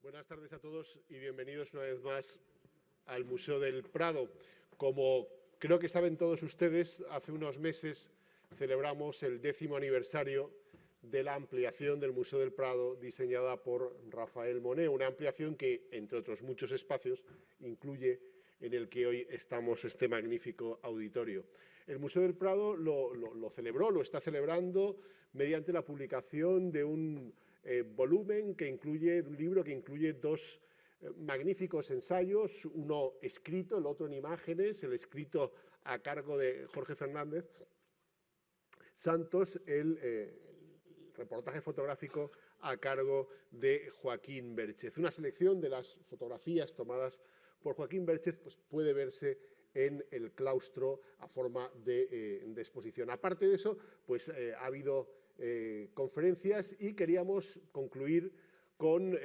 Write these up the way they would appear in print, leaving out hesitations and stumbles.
Buenas tardes a todos y bienvenidos una vez más al Museo del Prado. Como creo que saben todos ustedes, hace unos meses celebramos el 10º aniversario de la ampliación del Museo del Prado diseñada por Rafael Moneo, una ampliación que, entre otros muchos espacios, incluye en el que hoy estamos este magnífico auditorio. El Museo del Prado lo celebró, lo está celebrando mediante la publicación de un volumen que incluye, un libro que incluye dos magníficos ensayos, uno escrito, el otro en imágenes, el escrito a cargo de Jorge Fernández Santos, el reportaje fotográfico a cargo de Joaquín Bérchez. Una selección de las fotografías tomadas por Joaquín Bérchez pues, puede verse en el claustro a forma de exposición. Aparte de eso, pues, ha habido conferencias y queríamos concluir con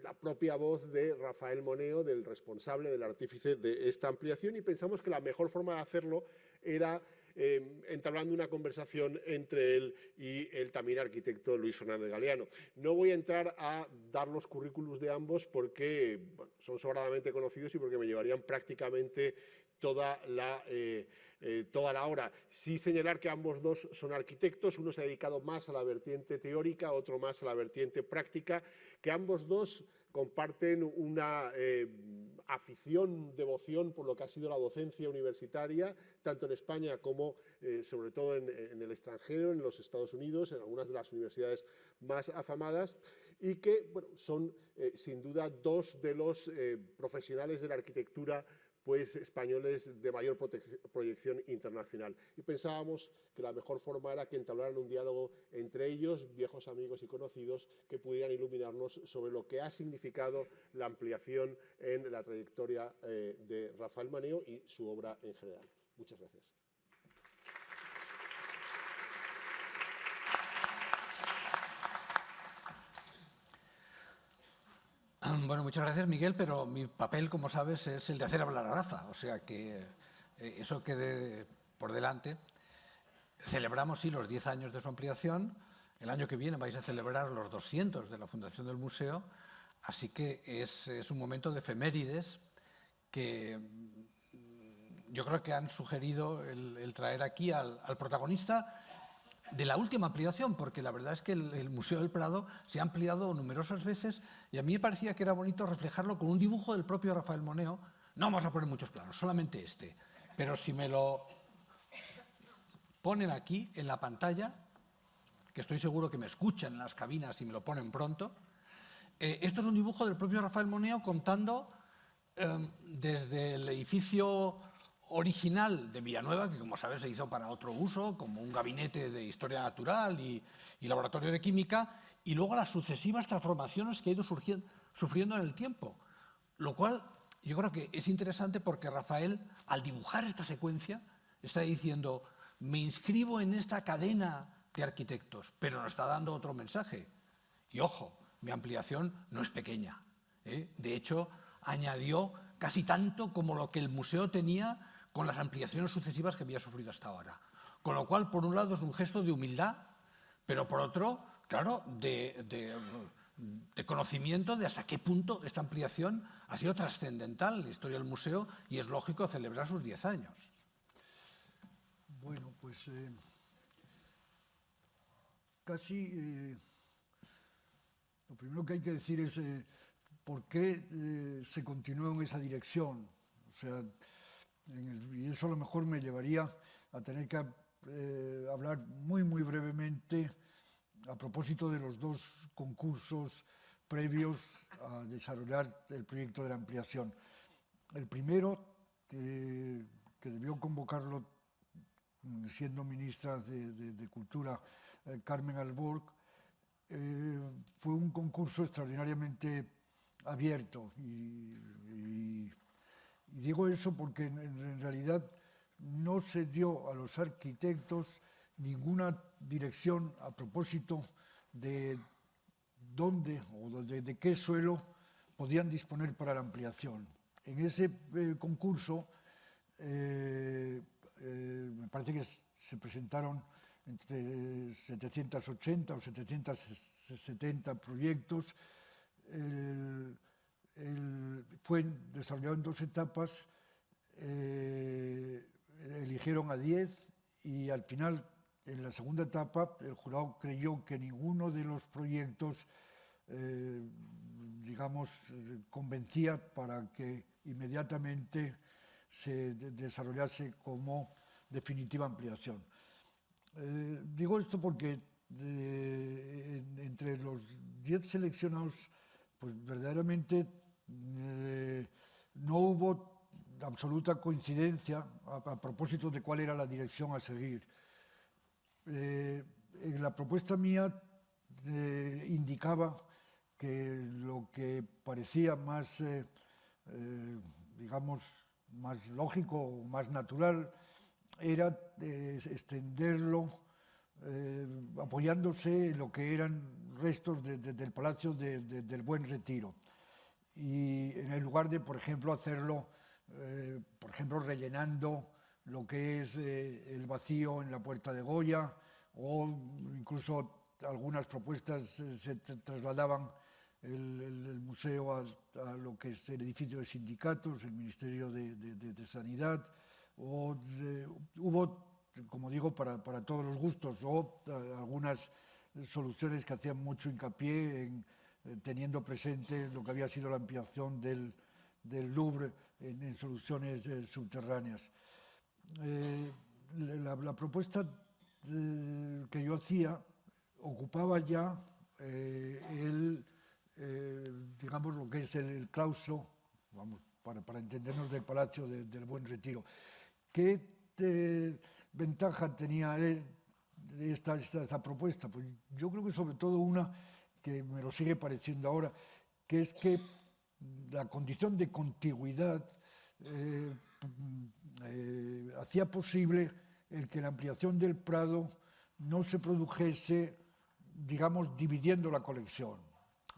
la propia voz de Rafael Moneo, del responsable, del artífice de esta ampliación, y pensamos que la mejor forma de hacerlo era entablando una conversación entre él y el también arquitecto Luis Fernández Galeano. No voy a entrar a dar los currículos de ambos porque bueno, son sobradamente conocidos y porque me llevarían prácticamente toda la hora. Sí señalar que ambos dos son arquitectos, uno se ha dedicado más a la vertiente teórica, otro más a la vertiente práctica, que ambos dos comparten una afición, devoción por lo que ha sido la docencia universitaria, tanto en España como sobre todo en el extranjero, en los Estados Unidos, en algunas de las universidades más afamadas, y que bueno, son sin duda dos de los profesionales de la arquitectura pues, españoles de mayor proyección internacional. Y pensábamos que la mejor forma era que entablaran un diálogo entre ellos, viejos amigos y conocidos, que pudieran iluminarnos sobre lo que ha significado la ampliación en la trayectoria de Rafael Moneo y su obra en general. Muchas gracias. Bueno, muchas gracias, Miguel, pero mi papel, como sabes, es el de hacer hablar a Rafa, o sea que eso quede por delante. Celebramos, sí, los 10 años de su ampliación. El año que viene vais a celebrar los 200 de la fundación del museo, así que es un momento de efemérides que yo creo que han sugerido el traer aquí al protagonista de la última ampliación, porque la verdad es que el Museo del Prado se ha ampliado numerosas veces y a mí me parecía que era bonito reflejarlo con un dibujo del propio Rafael Moneo. No vamos a poner muchos planos, solamente este, pero si me lo ponen aquí en la pantalla, que estoy seguro que me escuchan en las cabinas y me lo ponen pronto, esto es un dibujo del propio Rafael Moneo contando desde el edificio original de Villanueva, que como sabes se hizo para otro uso, como un gabinete de historia natural y laboratorio de química, y luego las sucesivas transformaciones que ha ido sufriendo en el tiempo. Lo cual yo creo que es interesante porque Rafael, al dibujar esta secuencia, está diciendo, me inscribo en esta cadena de arquitectos, pero nos está dando otro mensaje. Y ojo, mi ampliación no es pequeña. De hecho, añadió casi tanto como lo que el museo tenía con las ampliaciones sucesivas que había sufrido hasta ahora. Con lo cual, por un lado, es un gesto de humildad, pero por otro, claro, de conocimiento de hasta qué punto esta ampliación ha sido trascendental en la historia del museo y es lógico celebrar sus 10 años. Bueno, pues casi lo primero que hay que decir es por qué se continuó en esa dirección. O sea, y eso a lo mejor me llevaría a tener que hablar muy brevemente a propósito de los dos concursos previos a desarrollar el proyecto de la ampliación. El primero, que debió convocarlo siendo ministra de Cultura Carmen Alborg, fue un concurso extraordinariamente abierto y digo eso porque en realidad no se dio a los arquitectos ninguna dirección a propósito de dónde o de qué suelo podían disponer para la ampliación. En ese concurso me parece que se presentaron entre 780 o 770 proyectos fue desarrollado en 2 etapas, eligieron a 10 y al final, en la segunda etapa, el jurado creyó que ninguno de los proyectos, convencía para que inmediatamente se desarrollase como definitiva ampliación. Digo esto porque entre los 10 seleccionados, pues verdaderamente no hubo absoluta coincidencia a propósito de cuál era la dirección a seguir. En la propuesta mía indicaba que lo que parecía más, más lógico o más natural era extenderlo apoyándose en lo que eran restos del Palacio del Buen Retiro. Y en el lugar de, por ejemplo, hacerlo, rellenando lo que es el vacío en la Puerta de Goya, o incluso algunas propuestas se trasladaban el museo a lo que es el edificio de sindicatos, el Ministerio de Sanidad, hubo, como digo, para todos los gustos, o algunas soluciones que hacían mucho hincapié en teniendo presente lo que había sido la ampliación del Louvre en soluciones subterráneas. La propuesta que yo hacía ocupaba ya lo que es el claustro, para entendernos, del Palacio del Buen Retiro. ¿Qué ventaja tenía esta propuesta? Pues yo creo que sobre todo una que me lo sigue pareciendo ahora, que es que la condición de contigüidad hacía posible el que la ampliación del Prado no se produjese, dividiendo la colección.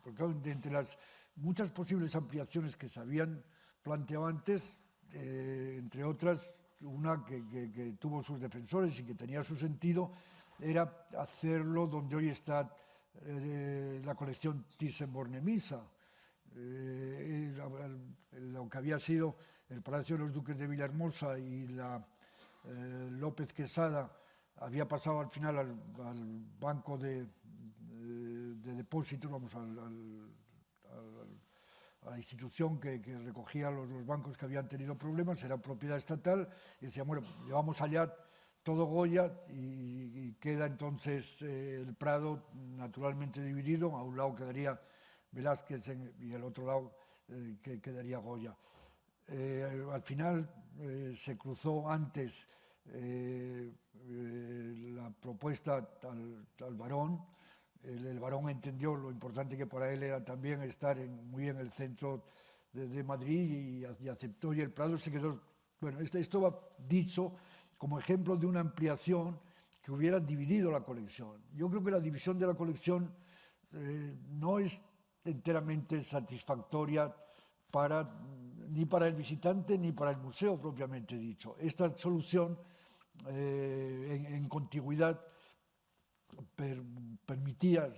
Porque entre las muchas posibles ampliaciones que se habían planteado antes, entre otras, una que tuvo sus defensores y que tenía su sentido, era hacerlo donde hoy está la colección Thyssen-Bornemisza, lo que había sido el Palacio de los Duques de Villahermosa y la López Quesada había pasado al final al banco de depósitos, a la institución que recogía los bancos que habían tenido problemas, era propiedad estatal, y decían, bueno, llevamos allá todo Goya y queda entonces el Prado naturalmente dividido. A un lado quedaría Velázquez y al otro lado quedaría Goya. Al final se cruzó antes la propuesta al Barón. El Barón entendió lo importante que para él era también estar muy en el centro de Madrid y aceptó, y el Prado se quedó. Bueno, esto va dicho como ejemplo de una ampliación que hubiera dividido la colección. Yo creo que la división de la colección no es enteramente satisfactoria ni para el visitante ni para el museo propiamente dicho. Esta solución en contigüidad permitía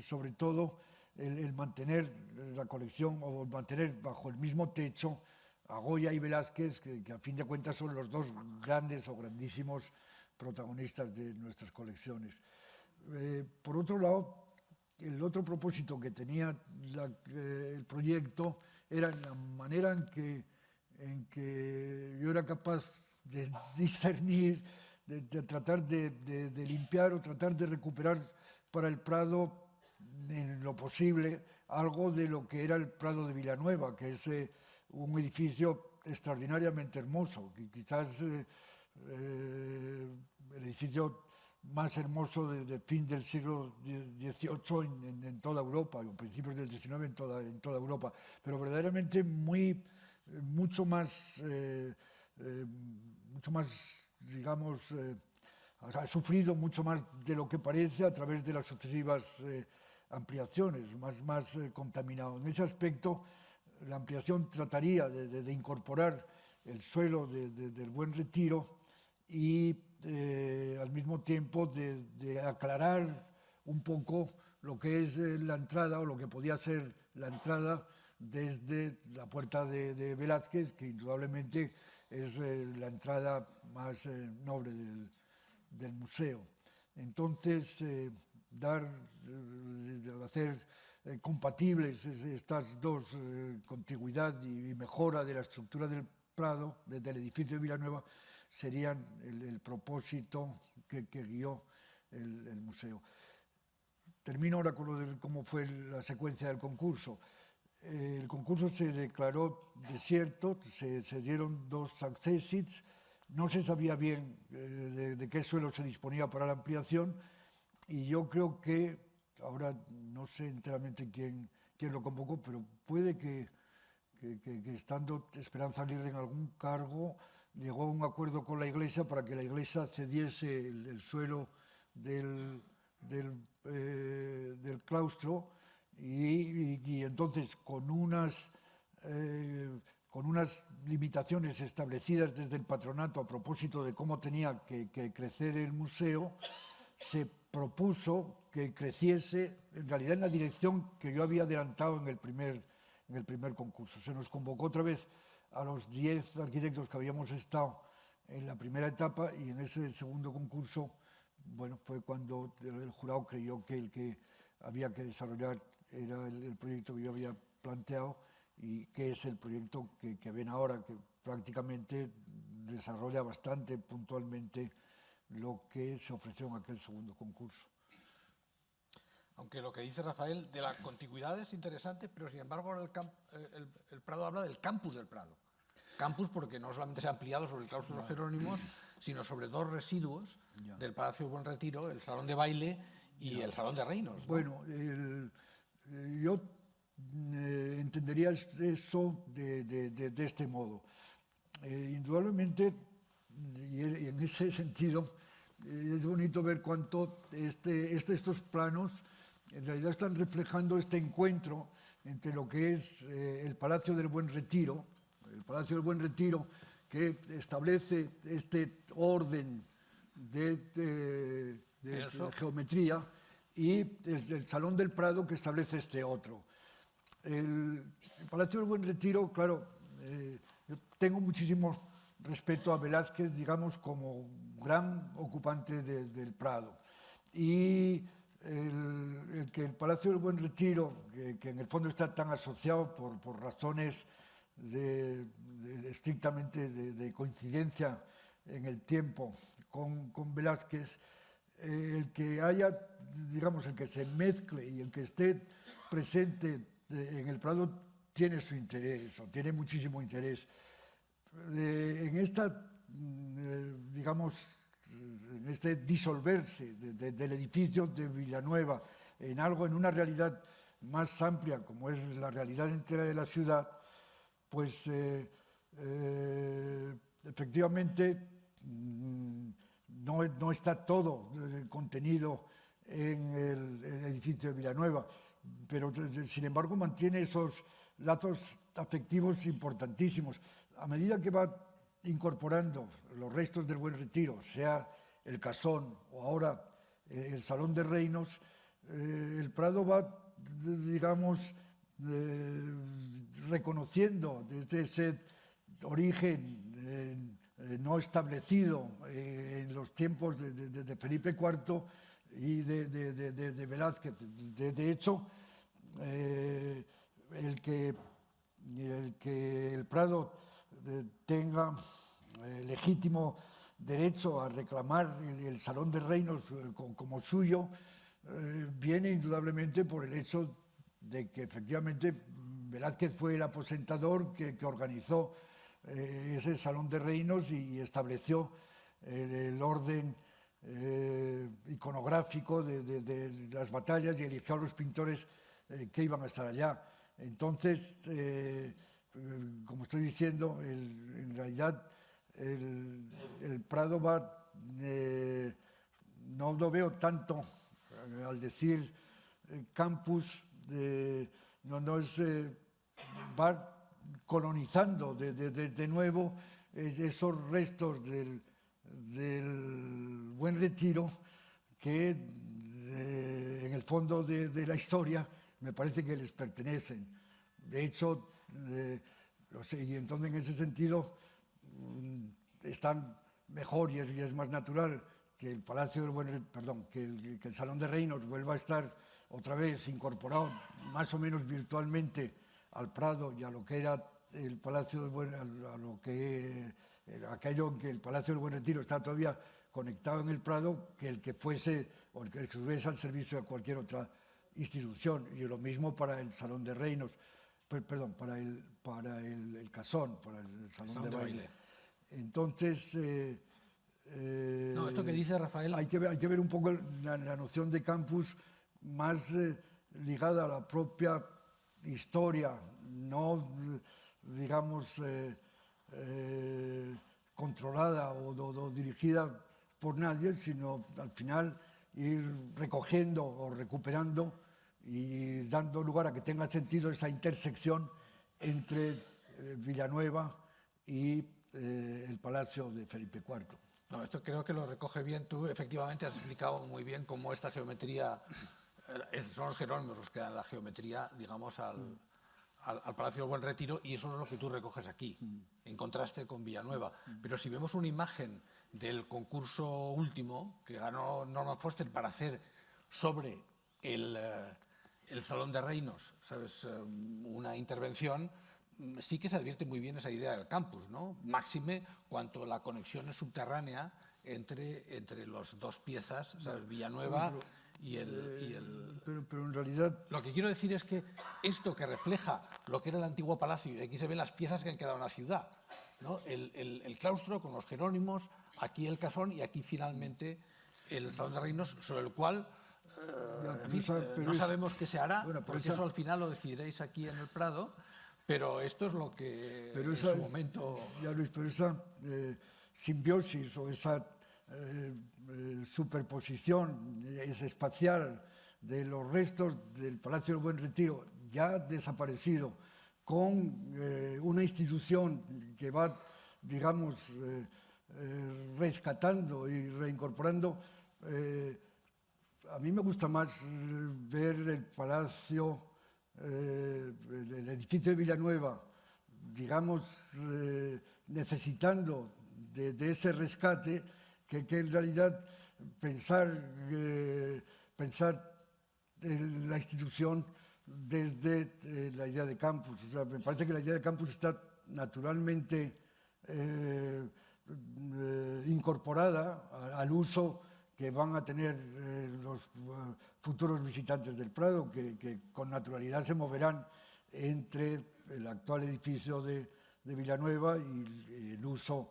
sobre todo el mantener la colección o mantener bajo el mismo techo a Goya y Velázquez, que a fin de cuentas son los dos grandes o grandísimos protagonistas de nuestras colecciones. Por otro lado, el otro propósito que tenía el proyecto era la manera en que yo era capaz de discernir, de tratar de limpiar o tratar de recuperar para el Prado, en lo posible, algo de lo que era el Prado de Villanueva, que es un edificio extraordinariamente hermoso, que quizás el edificio más hermoso de fin del siglo XVIII en toda Europa, o principios del XIX en toda Europa, pero verdaderamente mucho más, ha sufrido mucho más de lo que parece a través de las sucesivas ampliaciones, más contaminado. En ese aspecto, la ampliación trataría de incorporar el suelo del Buen Retiro y al mismo tiempo de aclarar un poco lo que es la entrada o lo que podía ser la entrada desde la puerta de Velázquez, que indudablemente es la entrada más noble del museo. Entonces, hacer compatibles estas dos, contigüidad y mejora de la estructura del Prado, del edificio de Villanueva, serían el propósito que guió el museo. Termino ahora con lo de cómo fue la secuencia del concurso. El concurso se declaró desierto, se dieron 2 accessits, no se sabía bien de qué suelo se disponía para la ampliación, y yo creo que, ahora no sé enteramente quién lo convocó, pero puede que estando Esperanza Aguirre en algún cargo, llegó a un acuerdo con la Iglesia para que la Iglesia cediese el suelo del claustro, y entonces con unas limitaciones establecidas desde el patronato a propósito de cómo tenía que crecer el museo, se propuso que creciese en realidad en la dirección que yo había adelantado en el primer concurso. Se nos convocó otra vez a los 10 arquitectos que habíamos estado en la primera etapa, y en ese segundo concurso, bueno, fue cuando el jurado creyó que el que había que desarrollar era el proyecto que yo había planteado, y que es el proyecto que ven ahora, que prácticamente desarrolla bastante puntualmente lo que se ofreció en aquel segundo concurso. Aunque lo que dice Rafael de la contigüidad es interesante, pero sin embargo el Prado habla del campus del Prado. Campus porque no solamente se ha ampliado sobre el claustro de los Jerónimos, sino sobre 2 residuos del Palacio del Buen Retiro, el Salón de Baile y el Salón de Reinos, ¿no? Bueno, yo entendería eso de este modo. Indudablemente, y en ese sentido, es bonito ver cuánto estos planos en realidad están reflejando este encuentro entre lo que es el Palacio del Buen Retiro, que establece este orden de geometría, y el Salón del Prado, que establece este otro. El Palacio del Buen Retiro, claro, yo tengo muchísimo respeto a Velázquez, digamos, como gran ocupante del Prado. Y que el Palacio del Buen Retiro, que en el fondo está tan asociado por razones estrictamente de coincidencia en el tiempo con Velázquez, el que haya, digamos, el que se mezcle y el que esté presente en el Prado tiene su interés, o tiene muchísimo interés. En esta, digamos, en este disolverse del edificio de Villanueva en una realidad más amplia, como es la realidad entera de la ciudad, pues efectivamente no está todo contenido en el edificio de Villanueva, pero sin embargo mantiene esos lazos afectivos importantísimos. A medida que va incorporando los restos del Buen Retiro, sea el Casón o ahora el Salón de Reinos, el Prado va, digamos, reconociendo desde ese origen no establecido en los tiempos de Felipe IV y de Velázquez. De hecho, el que el Prado tenga legítimo derecho a reclamar el Salón de Reinos como suyo, viene indudablemente por el hecho de que efectivamente Velázquez fue el aposentador que organizó ese Salón de Reinos y estableció el orden iconográfico de las batallas, y eligió a los pintores que iban a estar allá. Entonces, como estoy diciendo, en realidad el Prado va, no lo veo tanto al decir campus, no es, va colonizando de nuevo esos restos del Buen Retiro, que en el fondo fondo de la historia me parece que les pertenecen. De hecho, y entonces en ese sentido están mejor y es más natural que el Palacio del que el Salón de Reinos vuelva a estar otra vez incorporado más o menos virtualmente al Prado y a lo que era el Palacio del aquello en que el Palacio del Buen Retiro está todavía conectado en el Prado, que el que fuese o el que estuviese al servicio de cualquier otra institución. Y lo mismo para el Salón de Reinos, para el Casón, para el Salón de Baile. Entonces, no, esto que dice Rafael... Hay que ver un poco la noción de campus más ligada a la propia historia, no, digamos, controlada o dirigida por nadie, sino al final ir recogiendo o recuperando y dando lugar a que tenga sentido esa intersección entre Villanueva y el Palacio de Felipe IV. No, esto creo que lo recoge bien. Tú efectivamente has explicado muy bien cómo esta geometría, son los jerónimos los que dan la geometría, digamos, al Palacio del Buen Retiro, y eso es lo que tú recoges aquí, en contraste con Villanueva. Pero si vemos una imagen del concurso último que ganó Norman Foster para hacer sobre el Salón de Reinos, ¿sabes? Una intervención, sí que se advierte muy bien esa idea del campus, ¿no? Máxime cuanto la conexión es subterránea entre las dos piezas, ¿sabes? Villanueva y el... Pero en realidad... Lo que quiero decir es que esto que refleja lo que era el antiguo palacio, y aquí se ven las piezas que han quedado en la ciudad, ¿no? El claustro con los jerónimos, aquí el casón y aquí finalmente el Salón de Reinos, sobre el cual no sabemos qué se hará, porque eso al final lo decidiréis aquí en el Prado, pero esto es lo que en su momento... Ya, Luis, pero esa simbiosis o esa superposición espacial de los restos del Palacio del Buen Retiro, ya desaparecido, con una institución que va, digamos, rescatando y reincorporando. A mí me gusta más ver el Palacio, el edificio de Villanueva, digamos, necesitando de ese rescate, que en realidad pensar en la institución desde la idea de campus. O sea, me parece que la idea de campus está naturalmente incorporada al uso que van a tener los futuros visitantes del Prado, que con naturalidad se moverán entre el actual edificio de Villanueva y el uso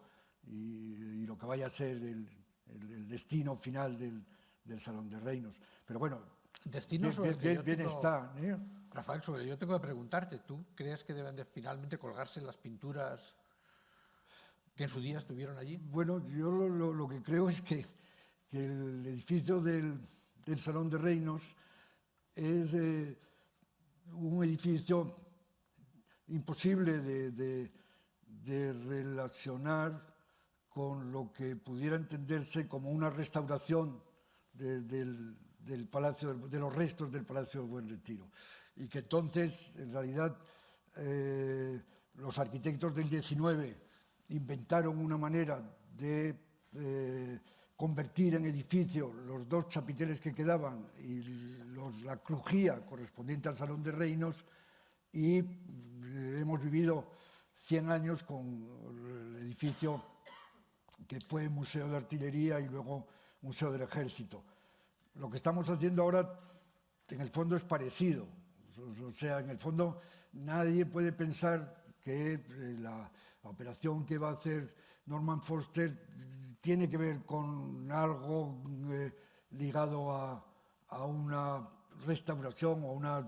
y lo que vaya a ser el destino final del Salón de Reinos. Pero bueno, destino bien está. Rafael, sobre yo tengo que preguntarte, ¿tú crees que deben de finalmente colgarse las pinturas que en su día estuvieron allí? Bueno, yo lo que creo es que el edificio del Salón de Reinos es un edificio imposible de relacionar con lo que pudiera entenderse como una restauración del Palacio, de los restos del Palacio del Buen Retiro. Y que entonces, en realidad, los arquitectos del 19 inventaron una manera de convertir en edificio los dos chapiteles que quedaban y la crujía correspondiente al Salón de Reinos, y hemos vivido 100 años con el edificio que fue Museo de Artillería y luego Museo del Ejército. Lo que estamos haciendo ahora, en el fondo, es parecido. O sea, en el fondo, nadie puede pensar que la operación que va a hacer Norman Foster tiene que ver con algo ligado a una restauración o una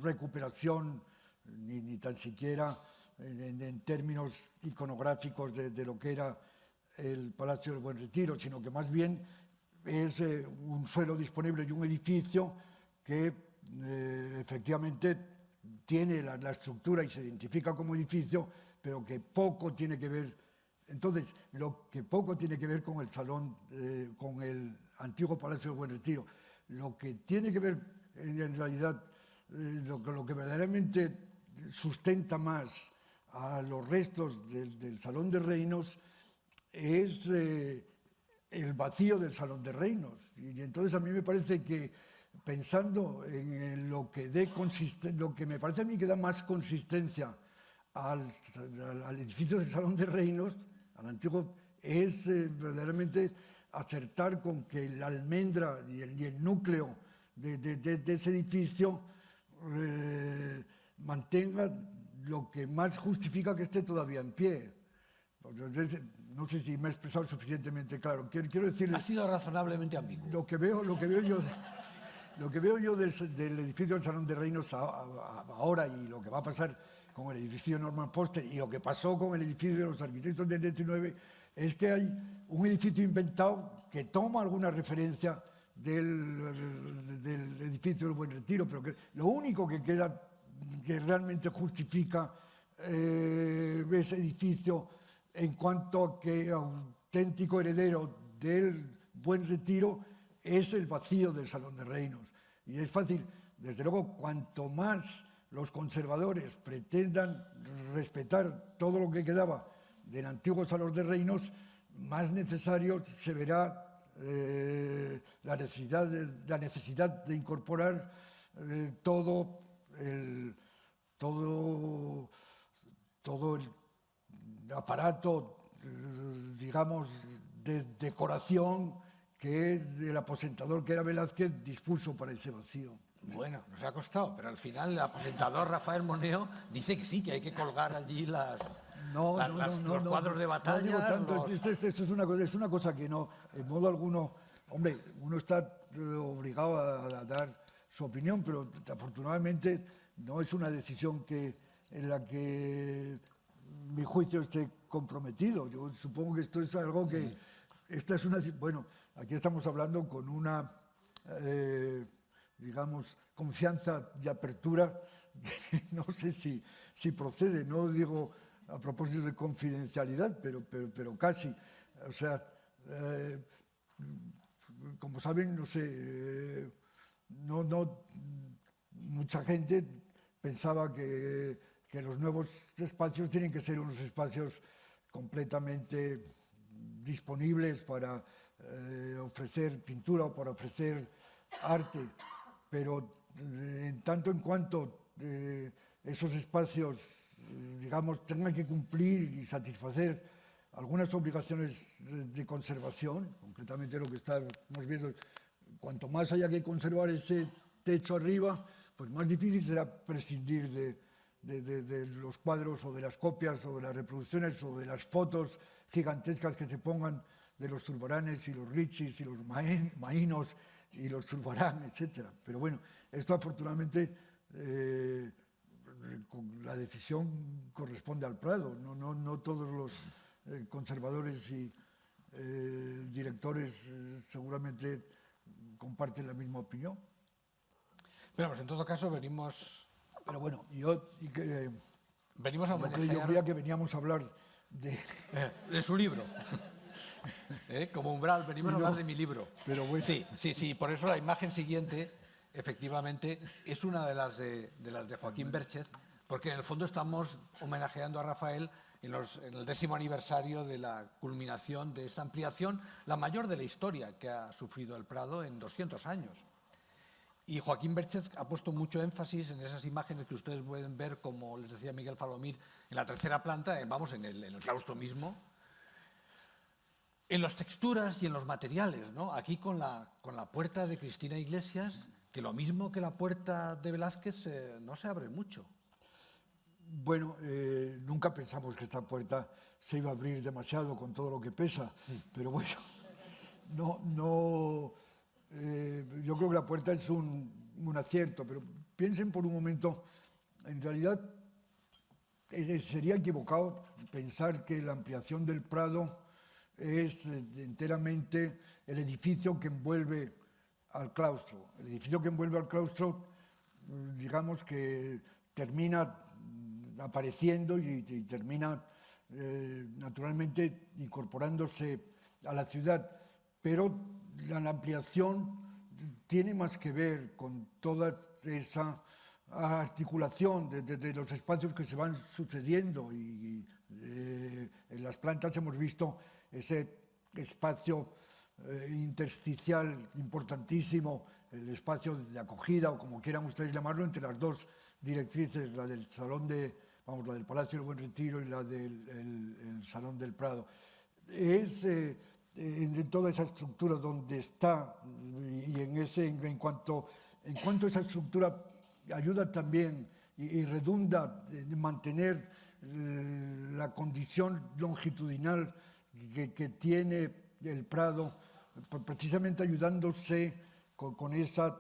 recuperación, ni tan siquiera en términos iconográficos de lo que era el Palacio del Buen Retiro, sino que más bien es un suelo disponible y un edificio que efectivamente tiene la estructura y se identifica como edificio, pero que poco tiene que ver. Entonces, lo que poco tiene que ver con el salón, con el antiguo Palacio del Buen Retiro, lo que tiene que ver en realidad lo que verdaderamente sustenta más a los restos del Salón de Reinos es el vacío del Salón de Reinos. Y entonces a mí me parece que, pensando en lo que me parece a mí que da más consistencia al edificio del Salón de Reinos, al antiguo, es verdaderamente acertar con que la almendra y el núcleo de ese edificio mantenga lo que más justifica que esté todavía en pie. Entonces, no sé si me he expresado suficientemente claro. Quiero decirles, Ha sido razonablemente ambiguo. lo que veo yo del edificio del Salón de Reinos ahora, y lo que va a pasar con el edificio Norman Foster y lo que pasó con el edificio de los arquitectos del 19, es que hay un edificio inventado que toma alguna referencia del edificio del Buen Retiro, pero que lo único que queda que realmente justifica ese edificio en cuanto a que auténtico heredero del Buen Retiro es el vacío del Salón de Reinos. Y es fácil, desde luego, cuanto más los conservadores pretendan respetar todo lo que quedaba del antiguo Salón de Reinos, más necesario se verá la necesidad de incorporar todo el aparato, digamos, de decoración que el aposentador, que era Velázquez, dispuso para ese vacío. Bueno, nos ha costado, pero al final el aposentador Rafael Moneo dice que sí, que hay que colgar allí los cuadros de batalla. No digo tanto, esto es una cosa que no, en modo alguno, hombre, uno está obligado a dar su opinión, pero afortunadamente no es una decisión en la que mi juicio esté comprometido. Yo supongo que esto es algo que... Bueno, aquí estamos hablando con una, digamos, confianza y apertura que no sé si procede, no digo a propósito de confidencialidad, pero casi. O sea, como saben, no sé, mucha gente pensaba que los nuevos espacios tienen que ser unos espacios completamente disponibles para ofrecer pintura o para ofrecer arte, pero en tanto en cuanto esos espacios, digamos, tengan que cumplir y satisfacer algunas obligaciones de conservación, concretamente lo que estamos viendo, cuanto más haya que conservar ese techo arriba, pues más difícil será prescindir de los cuadros o de las copias o de las reproducciones o de las fotos gigantescas que se pongan de los Zurbaranes y los Richis y los Maínos y los Zurbarán, etc. Pero bueno, esto afortunadamente la decisión corresponde al Prado, no todos los conservadores y directores seguramente comparten la misma opinión. Pero pues en todo caso venimos... Pero bueno, venimos a homenajear... Yo creía que veníamos a hablar de su libro. Como umbral, venimos a hablar de mi libro. Pero bueno. Sí, por eso la imagen siguiente, efectivamente, es una de las de Joaquín Bérchez, porque en el fondo estamos homenajeando a Rafael en el 10º aniversario de la culminación de esta ampliación, la mayor de la historia que ha sufrido el Prado en 200 años. Y Joaquín Bérchez ha puesto mucho énfasis en esas imágenes que ustedes pueden ver, como les decía Miguel Falomir, en la tercera planta, en el claustro mismo, en las texturas y en los materiales, ¿no? Aquí con la puerta de Cristina Iglesias, que lo mismo que la puerta de Velázquez no se abre mucho. Bueno, nunca pensamos que esta puerta se iba a abrir demasiado con todo lo que pesa, pero bueno, yo creo que la puerta es un acierto, pero piensen por un momento, en realidad sería equivocado pensar que la ampliación del Prado es enteramente el edificio que envuelve al claustro. El edificio que envuelve al claustro, digamos que termina apareciendo y termina naturalmente incorporándose a la ciudad, pero la ampliación tiene más que ver con toda esa articulación de los espacios que se van sucediendo y en las plantas hemos visto ese espacio intersticial importantísimo, el espacio de acogida o como quieran ustedes llamarlo, entre las dos directrices, la del Salón la del Palacio del Buen Retiro y la del el Salón del Prado. Es en toda esa estructura donde está y en cuanto a esa estructura ayuda también y redunda en mantener la condición longitudinal que tiene el Prado, precisamente ayudándose con ese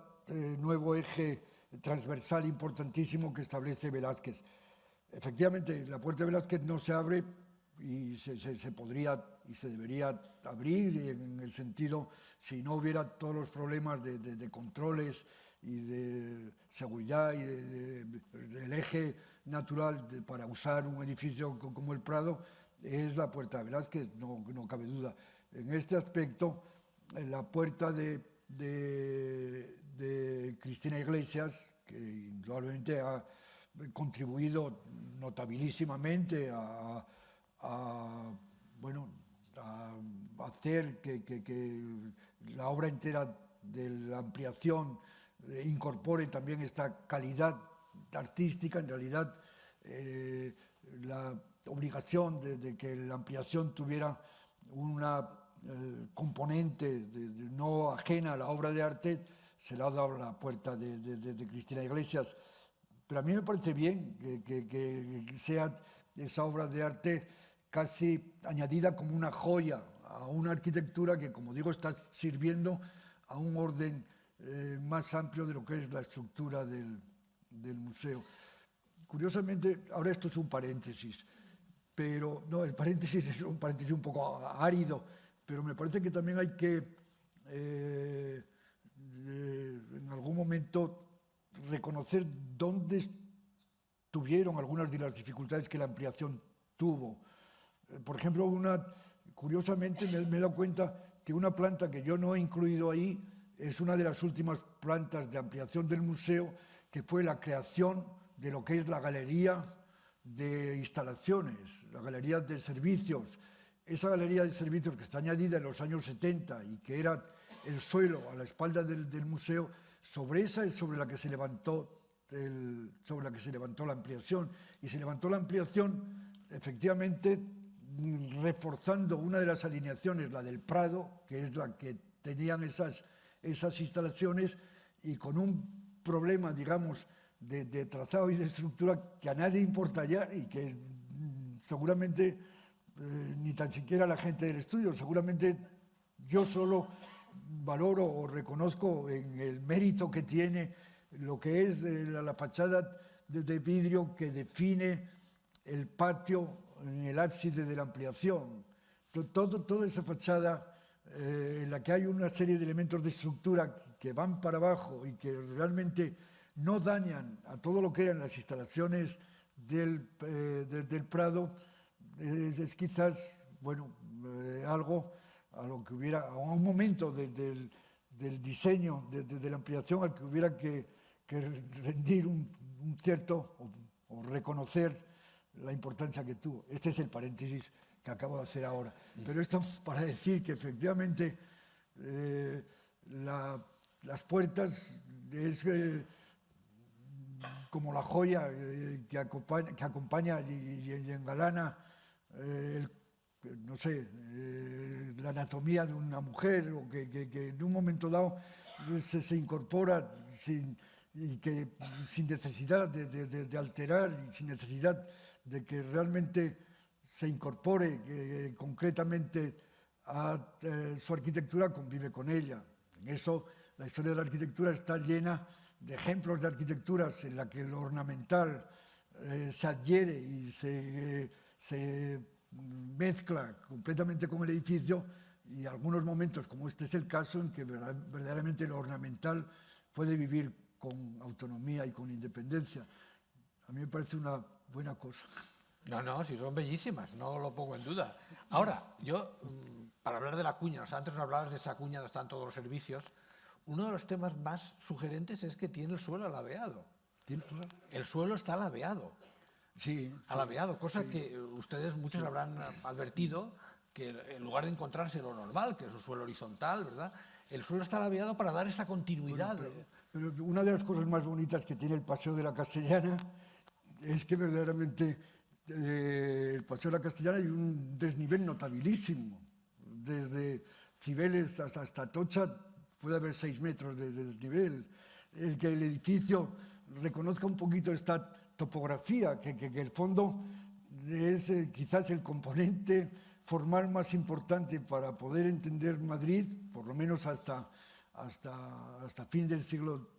nuevo eje transversal importantísimo que establece Velázquez. Efectivamente, la Puerta de Velázquez no se abre y se podría y se debería abrir en el sentido, si no hubiera todos los problemas de controles y de seguridad y del eje natural para usar un edificio como el Prado, es la Puerta de Velázquez, no cabe duda. En este aspecto, la puerta de Cristina Iglesias, que indudablemente ha contribuido notabilísimamente a hacer que la obra entera de la ampliación incorpore también esta calidad artística. En realidad, la obligación de que la ampliación tuviera una componente no ajena a la obra de arte se la ha dado la puerta de Cristina Iglesias. Pero a mí me parece bien que sea esa obra de arte casi añadida como una joya a una arquitectura que, como digo, está sirviendo a un orden más amplio de lo que es la estructura del museo. Curiosamente, ahora esto es un paréntesis, pero no, el paréntesis es un paréntesis un poco árido, pero me parece que también hay que en algún momento reconocer dónde estuvieron algunas de las dificultades que la ampliación tuvo. Por ejemplo, curiosamente me he dado cuenta que una planta que yo no he incluido ahí es una de las últimas plantas de ampliación del museo, que fue la creación de lo que es la galería de instalaciones, la galería de servicios. Esa galería de servicios que está añadida en los años 70 y que era el suelo a la espalda del museo, sobre esa es sobre la que se levantó la ampliación. Y se levantó la ampliación, efectivamente, reforzando una de las alineaciones, la del Prado, que es la que tenían esas instalaciones, y con un problema, digamos, de trazado y de estructura que a nadie importa ya y que seguramente ni tan siquiera la gente del estudio, seguramente yo solo valoro o reconozco en el mérito que tiene lo que es la fachada de vidrio que define el patio en el ábside de la ampliación. Toda esa fachada en la que hay una serie de elementos de estructura que van para abajo y que realmente no dañan a todo lo que eran las instalaciones del Prado, es quizás, algo a lo que hubiera, a un momento del diseño de la ampliación al que hubiera que rendir un cierto o reconocer la importancia que tuvo. Este es el paréntesis que acabo de hacer ahora. Pero esto para decir que efectivamente las puertas es como la joya que acompaña y engalana la anatomía de una mujer, o que en un momento dado se incorpora sin necesidad de alterar y sin necesidad de que realmente se incorpore concretamente a su arquitectura, convive con ella. En eso la historia de la arquitectura está llena de ejemplos de arquitecturas en la que lo ornamental se adhiere y se mezcla completamente con el edificio, y algunos momentos, como este es el caso, en que verdaderamente lo ornamental puede vivir con autonomía y con independencia. A mí me parece una buena cosa. No, sí son bellísimas, no lo pongo en duda. Ahora, yo, para hablar de la cuña, antes nos hablabas de esa cuña donde están todos los servicios, uno de los temas más sugerentes es que tiene el suelo alabeado. El suelo está alabeado. Sí, Alabeado, cosa que ustedes muchos habrán advertido, que en lugar de encontrarse lo normal, que es un suelo horizontal, ¿verdad? El suelo está alabeado para dar esa continuidad. pero una de las cosas más bonitas que tiene el Paseo de la Castellana es que verdaderamente el Paseo de la Castellana hay un desnivel notabilísimo. Desde Cibeles hasta Atocha puede haber 6 metros de desnivel. El que el edificio reconozca un poquito esta topografía, que el fondo es quizás el componente formal más importante para poder entender Madrid, por lo menos hasta fin del siglo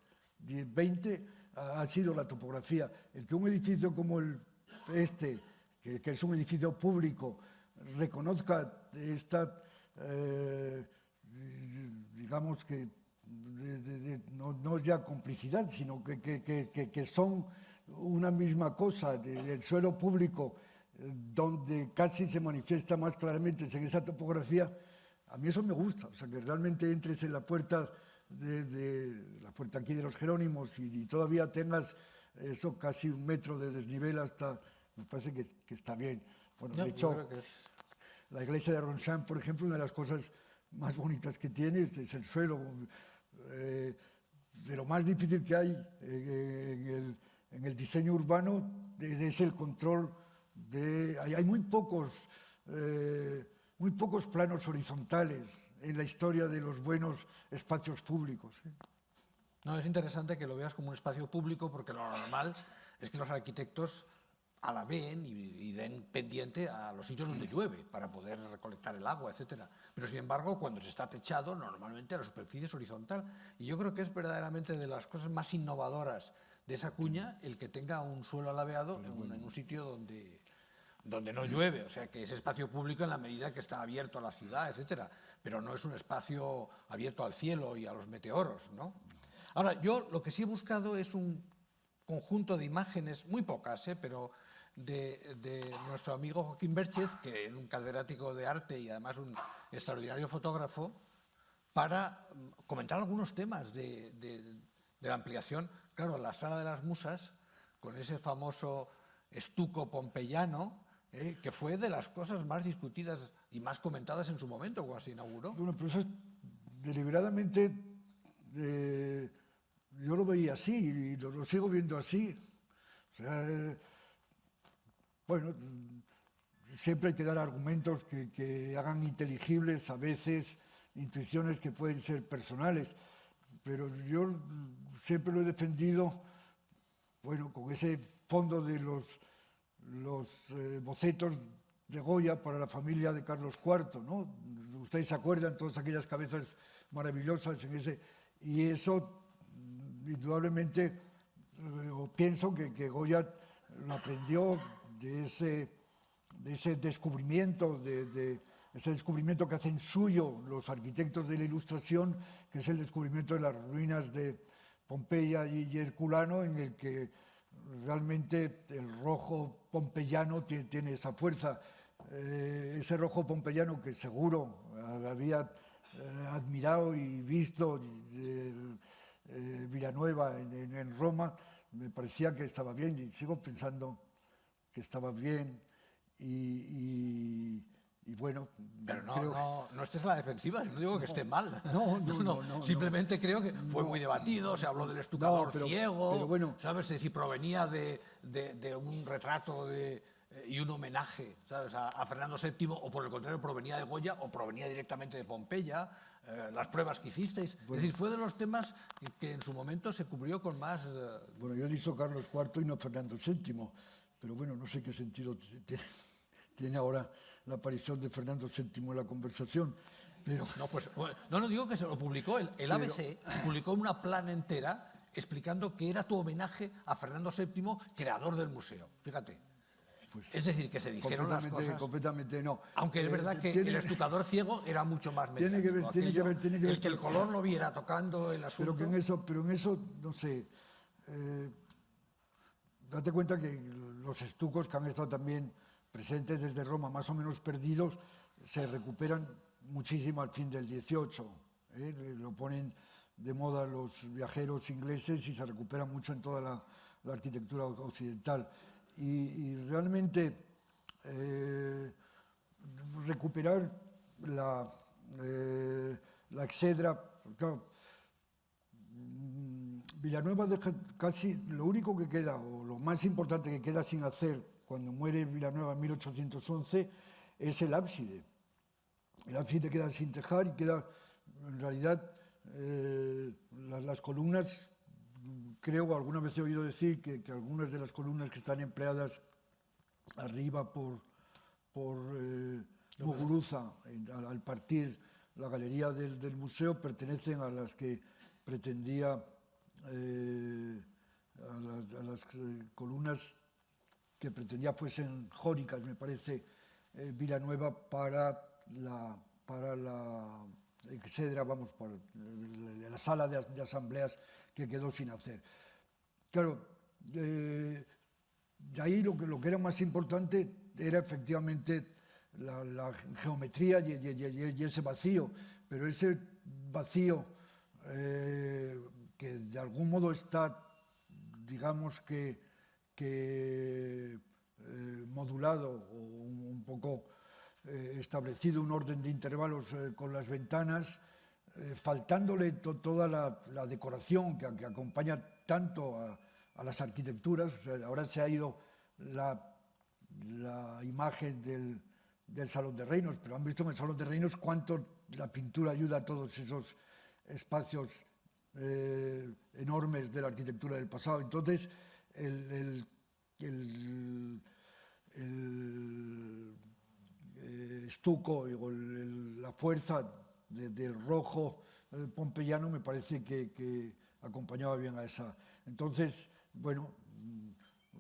XX, ha sido la topografía. El que un edificio como este, que es un edificio público, reconozca esta, digamos que, no ya complicidad, sino que son una misma cosa, el suelo público, donde casi se manifiesta más claramente en esa topografía, a mí eso me gusta, o sea, que realmente entres en la puerta la puerta aquí de los Jerónimos y todavía tengas eso casi 1 metro de desnivel hasta, me parece que está bien. Bueno, de hecho, la iglesia de Ronchamp, por ejemplo, una de las cosas más bonitas que tiene es el suelo. De lo más difícil que hay en el diseño urbano es el control hay muy pocos planos horizontales en la historia de los buenos espacios públicos. No, es interesante que lo veas como un espacio público, porque lo normal es que los arquitectos alabeen y den pendiente a los sitios donde llueve para poder recolectar el agua, etcétera. Pero sin embargo, cuando se está techado, normalmente la superficie es horizontal. Y yo creo que es verdaderamente de las cosas más innovadoras de esa cuña el que tenga un suelo alabeado en un sitio donde no llueve, o sea, que es espacio público en la medida que está abierto a la ciudad, etcétera, pero no es un espacio abierto al cielo y a los meteoros, ¿no? Ahora, yo lo que sí he buscado es un conjunto de imágenes, muy pocas, pero de nuestro amigo Joaquín Bérchez, que es un catedrático de arte y además un extraordinario fotógrafo, para comentar algunos temas de la ampliación. Claro, la Sala de las Musas, con ese famoso estuco pompeyano, que fue de las cosas más discutidas y más comentadas en su momento cuando se inauguró. Bueno, pero eso es deliberadamente, yo lo veía así y lo sigo viendo así. O sea, bueno, siempre hay que dar argumentos que hagan inteligibles a veces intuiciones que pueden ser personales, pero yo siempre lo he defendido, bueno, con ese fondo de los bocetos de Goya para la familia de Carlos IV, ¿no? Ustedes se acuerdan, todas aquellas cabezas maravillosas en ese... Y eso, indudablemente, pienso que Goya lo aprendió de ese descubrimiento, ese descubrimiento que hacen suyo los arquitectos de la Ilustración, que es el descubrimiento de las ruinas de Pompeya y Herculano, en el que realmente el rojo pompeyano tiene esa fuerza. Ese rojo pompeyano que seguro había admirado y visto Villanueva en Roma, me parecía que estaba bien y sigo pensando que estaba bien y bueno... Pero no estés a la defensiva, no digo que esté mal. No, simplemente creo que fue muy debatido, se habló del estucador ciego, pero bueno, ¿sabes? De si provenía de un retrato y un homenaje, ¿sabes? A Fernando VII, o por el contrario provenía de Goya o provenía directamente de Pompeya, las pruebas que hicisteis. Bueno, es decir, fue de los temas que en su momento se cubrió con más... Bueno, yo he dicho Carlos IV y no Fernando VII, pero bueno, no sé qué sentido tiene ahora la aparición de Fernando VII en la conversación. Pero... No, digo que se lo publicó. El ABC publicó una plana entera explicando que era tu homenaje a Fernando VII, creador del museo. Fíjate. Pues, es decir, que se dijeron las cosas... Completamente no. Aunque es verdad que el estucador ciego era mucho más mecánico. Tiene que ver. Que el color lo viera tocando el asunto. Pero en eso no sé... date cuenta que los estucos que han estado también presentes desde Roma, más o menos perdidos, se recuperan muchísimo al fin del XVIII. Lo ponen de moda los viajeros ingleses y se recupera mucho en toda la arquitectura occidental. Y realmente recuperar la exedra, claro, Villanueva deja casi lo único que queda, o lo más importante que queda sin hacer cuando muere Villanueva en 1811, es el ábside. El ábside queda sin tejar y queda, en realidad, las columnas, creo, alguna vez he oído decir que algunas de las columnas que están empleadas arriba por Muguruza, al partir la galería del museo, pertenecen a las que pretendía, a las columnas que pretendía fuesen jónicas, me parece, Villanueva para la exedra, vamos, para la sala de asambleas que quedó sin hacer. Claro, de ahí lo que era más importante era efectivamente la geometría y ese vacío, pero ese vacío que de algún modo está, digamos que modulado o un poco establecido un orden de intervalos con las ventanas, faltándole toda la decoración que acompaña tanto a las arquitecturas. O sea, ahora se ha ido la imagen del Salón de Reinos, pero han visto en el Salón de Reinos cuánto la pintura ayuda a todos esos espacios enormes de la arquitectura del pasado. Entonces, el estuco o la fuerza del rojo pompeyano me parece que acompañaba bien a esa. Entonces, bueno,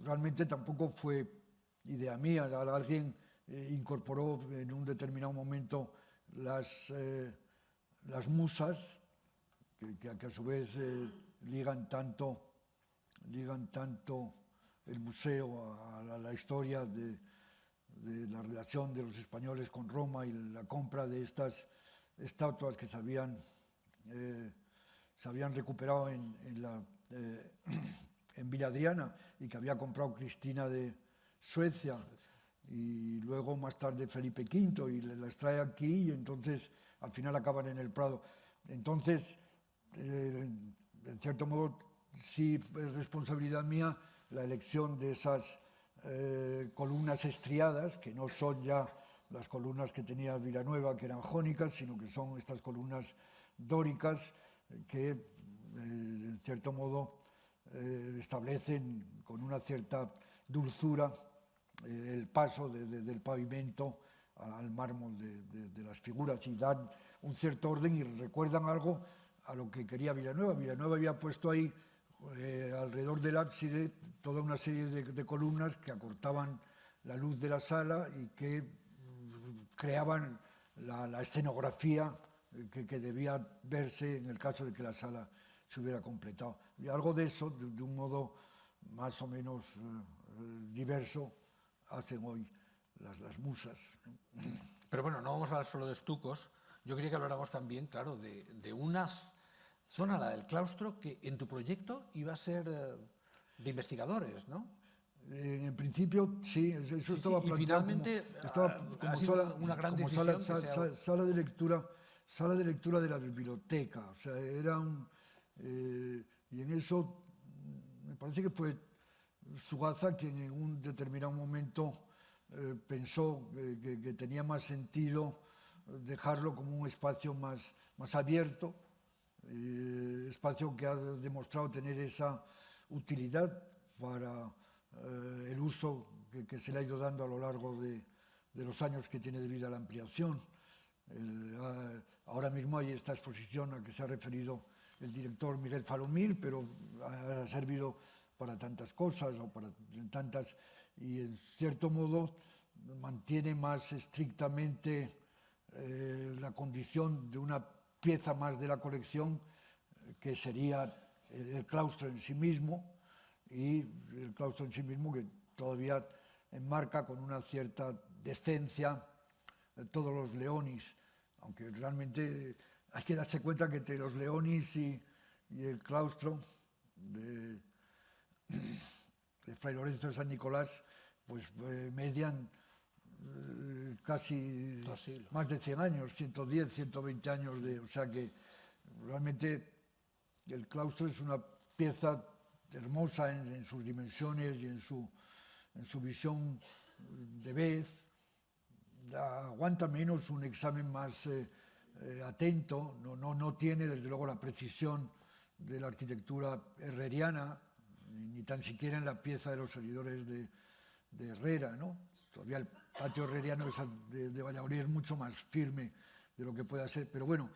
realmente tampoco fue idea mía. Alguien incorporó en un determinado momento las musas, que a su vez ligan tanto el museo a la historia de la relación de los españoles con Roma y la compra de estas estatuas que se habían recuperado en Villadriana y que había comprado Cristina de Suecia y luego más tarde Felipe V y las trae aquí y entonces al final acaban en el Prado. Entonces, en cierto modo, sí es responsabilidad mía la elección de esas columnas estriadas, que no son ya las columnas que tenía Villanueva, que eran jónicas, sino que son estas columnas dóricas que, en cierto modo, establecen con una cierta dulzura el paso del pavimento al mármol de las figuras y dan un cierto orden y recuerdan algo a lo que quería Villanueva. Villanueva había puesto ahí alrededor del ábside toda una serie de columnas que acortaban la luz de la sala y que creaban la escenografía que debía verse en el caso de que la sala se hubiera completado. Y algo de eso, de un modo más o menos diverso, hacen hoy las musas. Pero bueno, no vamos a hablar solo de estucos. Yo quería que habláramos también, claro, de una zona, la del claustro, que en tu proyecto iba a ser de investigadores, ¿no? En principio, sí, eso estaba sí, y planteado finalmente como sido una gran decisión sala de lectura de la biblioteca. O sea, era y en eso me parece que fue Sugaza quien en un determinado momento pensó que tenía más sentido dejarlo como un espacio más abierto, espacio que ha demostrado tener esa utilidad para el uso que se le ha ido dando a lo largo de los años que tiene de vida la ampliación. Ahora mismo hay esta exposición a que se ha referido el director Miguel Falomir, pero ha servido para tantas cosas o para tantas, y en cierto modo mantiene más estrictamente la condición de una pieza más de la colección, que sería el claustro en sí mismo, y el claustro en sí mismo que todavía enmarca con una cierta decencia todos los leonis, aunque realmente hay que darse cuenta que entre los Leonis y el claustro de Fray Lorenzo de San Nicolás, pues median casi 2 siglos. más de 100 años, 110, 120 años o sea que realmente el claustro es una pieza hermosa en sus dimensiones y en su visión de vez. Aguanta menos un examen más atento, no tiene desde luego la precisión de la arquitectura herreriana, ni tan siquiera en la pieza de los seguidores de Herrera, ¿no? Todavía el patio herreriano de Valladolid es mucho más firme de lo que pueda ser, pero bueno,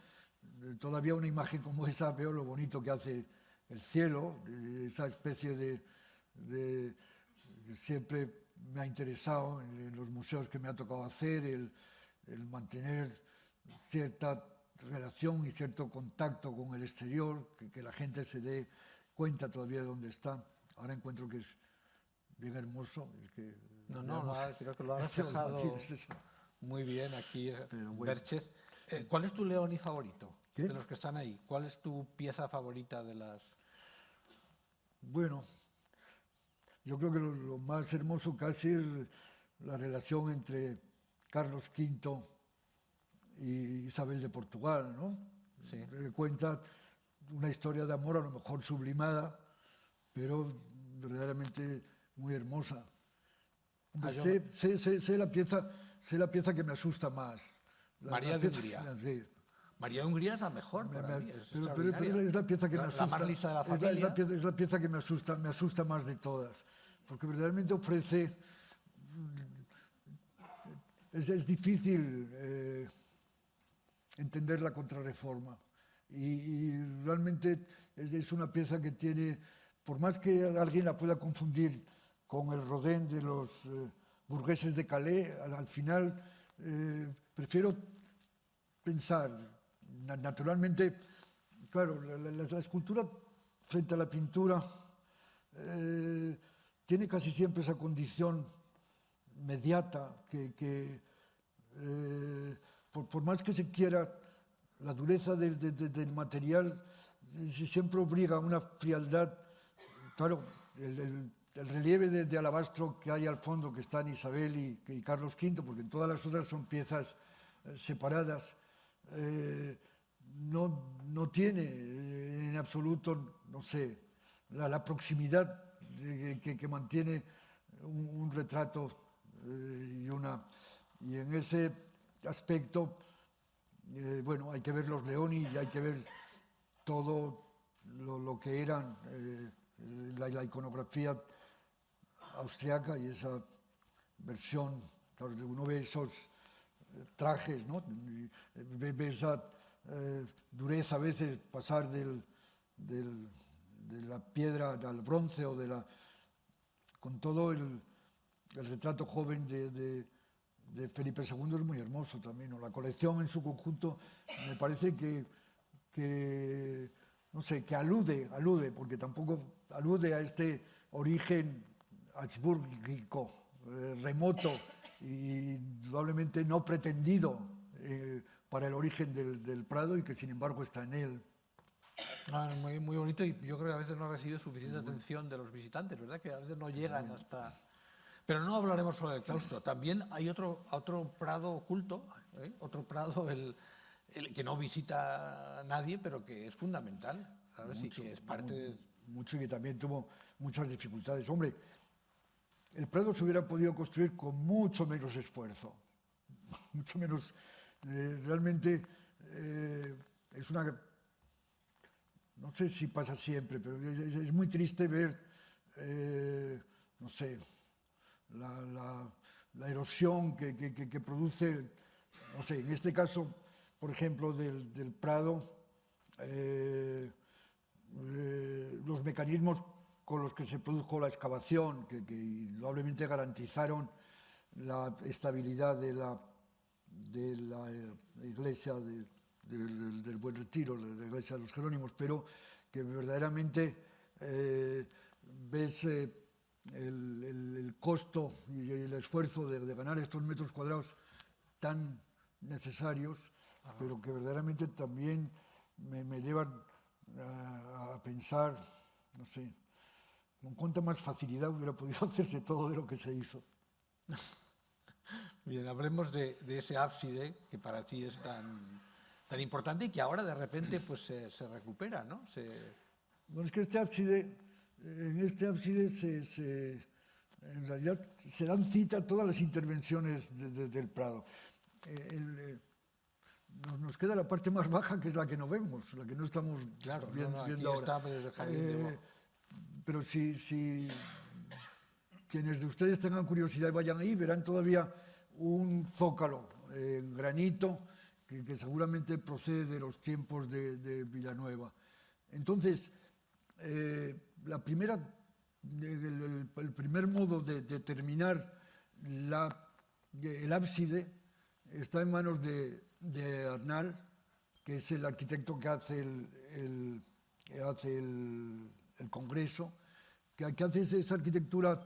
todavía una imagen como esa veo lo bonito que hace el cielo, esa especie de siempre me ha interesado en los museos que me ha tocado hacer, el mantener cierta relación y cierto contacto con el exterior, que la gente se dé cuenta todavía de dónde está. Ahora encuentro que es bien hermoso. Creo que lo ha reflejado muy bien aquí, Berchez. ¿Cuál es tu Leoni favorito de los que están ahí? ¿Cuál es tu pieza favorita de las...? Bueno, yo creo que lo más hermoso casi es la relación entre Carlos V y Isabel de Portugal, ¿no? Sí. Cuenta una historia de amor a lo mejor sublimada, pero verdaderamente muy hermosa. Sé la pieza que me asusta más. María de Hungría. Sí. María de Hungría es la mejor para mí, pero es la pieza que me asusta. La más lista de la familia. Es la pieza que me asusta más de todas, porque verdaderamente ofrece... Es difícil entender la Contrarreforma y realmente es una pieza que tiene, por más que alguien la pueda confundir con el Rodin de los burgueses de Calais, al final prefiero pensar, naturalmente, claro, la escultura frente a la pintura tiene casi siempre esa condición mediata que por más que se quiera, la dureza del material siempre obliga a una frialdad. Claro, el relieve de alabastro que hay al fondo, que están Isabel y Carlos V, porque en todas las otras son piezas separadas, no tiene en absoluto, no sé, la proximidad que mantiene un retrato y en ese aspecto, bueno, hay que ver los Leoni y hay que ver todo lo que eran la iconografía austriaca y esa versión, claro, uno ve esos trajes, ¿no? Ve esa dureza a veces pasar de la piedra al bronce o con todo el retrato joven de Felipe II es muy hermoso también, ¿no? La colección en su conjunto me parece que no sé, que alude, porque tampoco alude a este origen habsbúrgico, remoto y indudablemente no pretendido para el origen del Prado y que sin embargo está en él. Muy, muy bonito y yo creo que a veces no recibe suficiente atención de los visitantes, ¿verdad? Que a veces no llegan hasta... Pero no hablaremos solo del claustro, también hay otro Prado oculto, otro Prado el que no visita a nadie, pero que es fundamental, ¿sabes? Mucho, y que es parte de... Mucho y que también tuvo muchas dificultades. Hombre, el Prado se hubiera podido construir con mucho menos esfuerzo, mucho menos... realmente es una... No sé si pasa siempre, pero es muy triste ver, no sé, la erosión que produce, no sé, en este caso, por ejemplo, del Prado, los mecanismos con los que se produjo la excavación, que indudablemente garantizaron la estabilidad de la iglesia del Buen Retiro, de la iglesia de los Jerónimos, pero que verdaderamente ves el costo y el esfuerzo de ganar estos metros cuadrados tan necesarios pero que verdaderamente también me llevan a pensar, no sé, con cuánta más facilidad hubiera podido hacerse todo de lo que se hizo. Bien, hablemos de ese ábside que para ti es tan importante y que ahora de repente pues, se recupera, ¿no? Bueno, es que en este ábside en realidad se dan cita todas las intervenciones del Prado. Nos queda la parte más baja, que es la que no vemos, la que no estamos viendo aquí ahora. está el jardín de Bosch. Pero si quienes de ustedes tengan curiosidad y vayan ahí, verán todavía un zócalo en granito que seguramente procede de los tiempos de Villanueva. Entonces, el primer modo de terminar el ábside está en manos de Arnal, que es el arquitecto que hace el Congreso, que hace esa arquitectura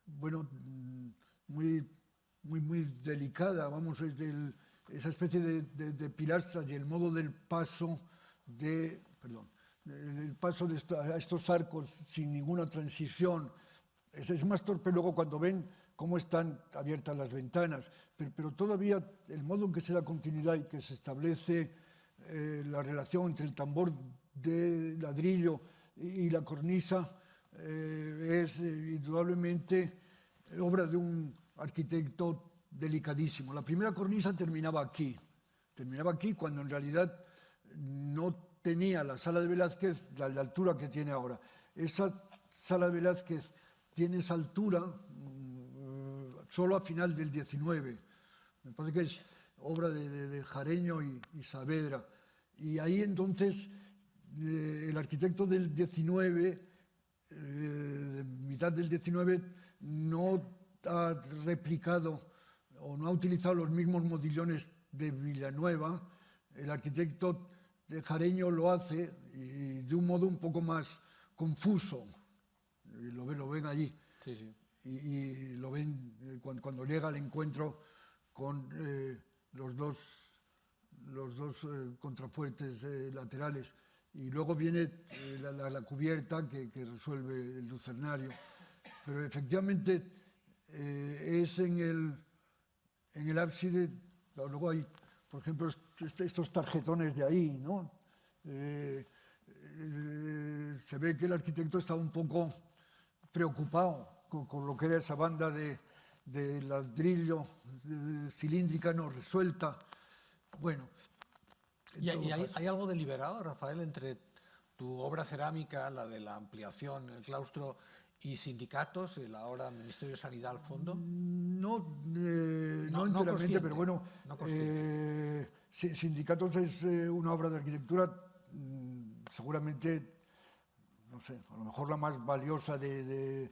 bueno, muy delicada, vamos, esa especie de pilastras y el modo del paso a estos arcos sin ninguna transición. Es más torpe luego cuando ven cómo están abiertas las ventanas, pero todavía el modo en que se da continuidad y que se establece la relación entre el tambor de ladrillo y la cornisa es indudablemente obra de un arquitecto delicadísimo. La primera cornisa terminaba aquí cuando en realidad no tenía la sala de Velázquez la altura que tiene ahora. Esa sala de Velázquez tiene esa altura solo a final del 19. Me parece que es obra de Jareño y Saavedra. Y ahí entonces el arquitecto del 19, mitad del 19, no ha replicado o no ha utilizado los mismos modillones de Villanueva. El arquitecto de Jareño lo hace y de un modo un poco más confuso. Y lo ven allí. Sí, sí. Y lo ven cuando llega al encuentro con los dos contrafuertes laterales. Y luego viene la cubierta que resuelve el lucernario. Pero efectivamente es en el ábside, luego hay, por ejemplo, estos tarjetones de ahí, ¿no? Se ve que el arquitecto estaba un poco preocupado con lo que era esa banda de ladrillo cilíndrica no resuelta. Bueno. ¿Y hay algo deliberado, Rafael, entre tu obra cerámica, la de la ampliación, el claustro, y sindicatos, el ahora Ministerio de Sanidad al fondo? No enteramente, pero bueno, sindicatos es una obra de arquitectura seguramente, no sé, a lo mejor la más valiosa de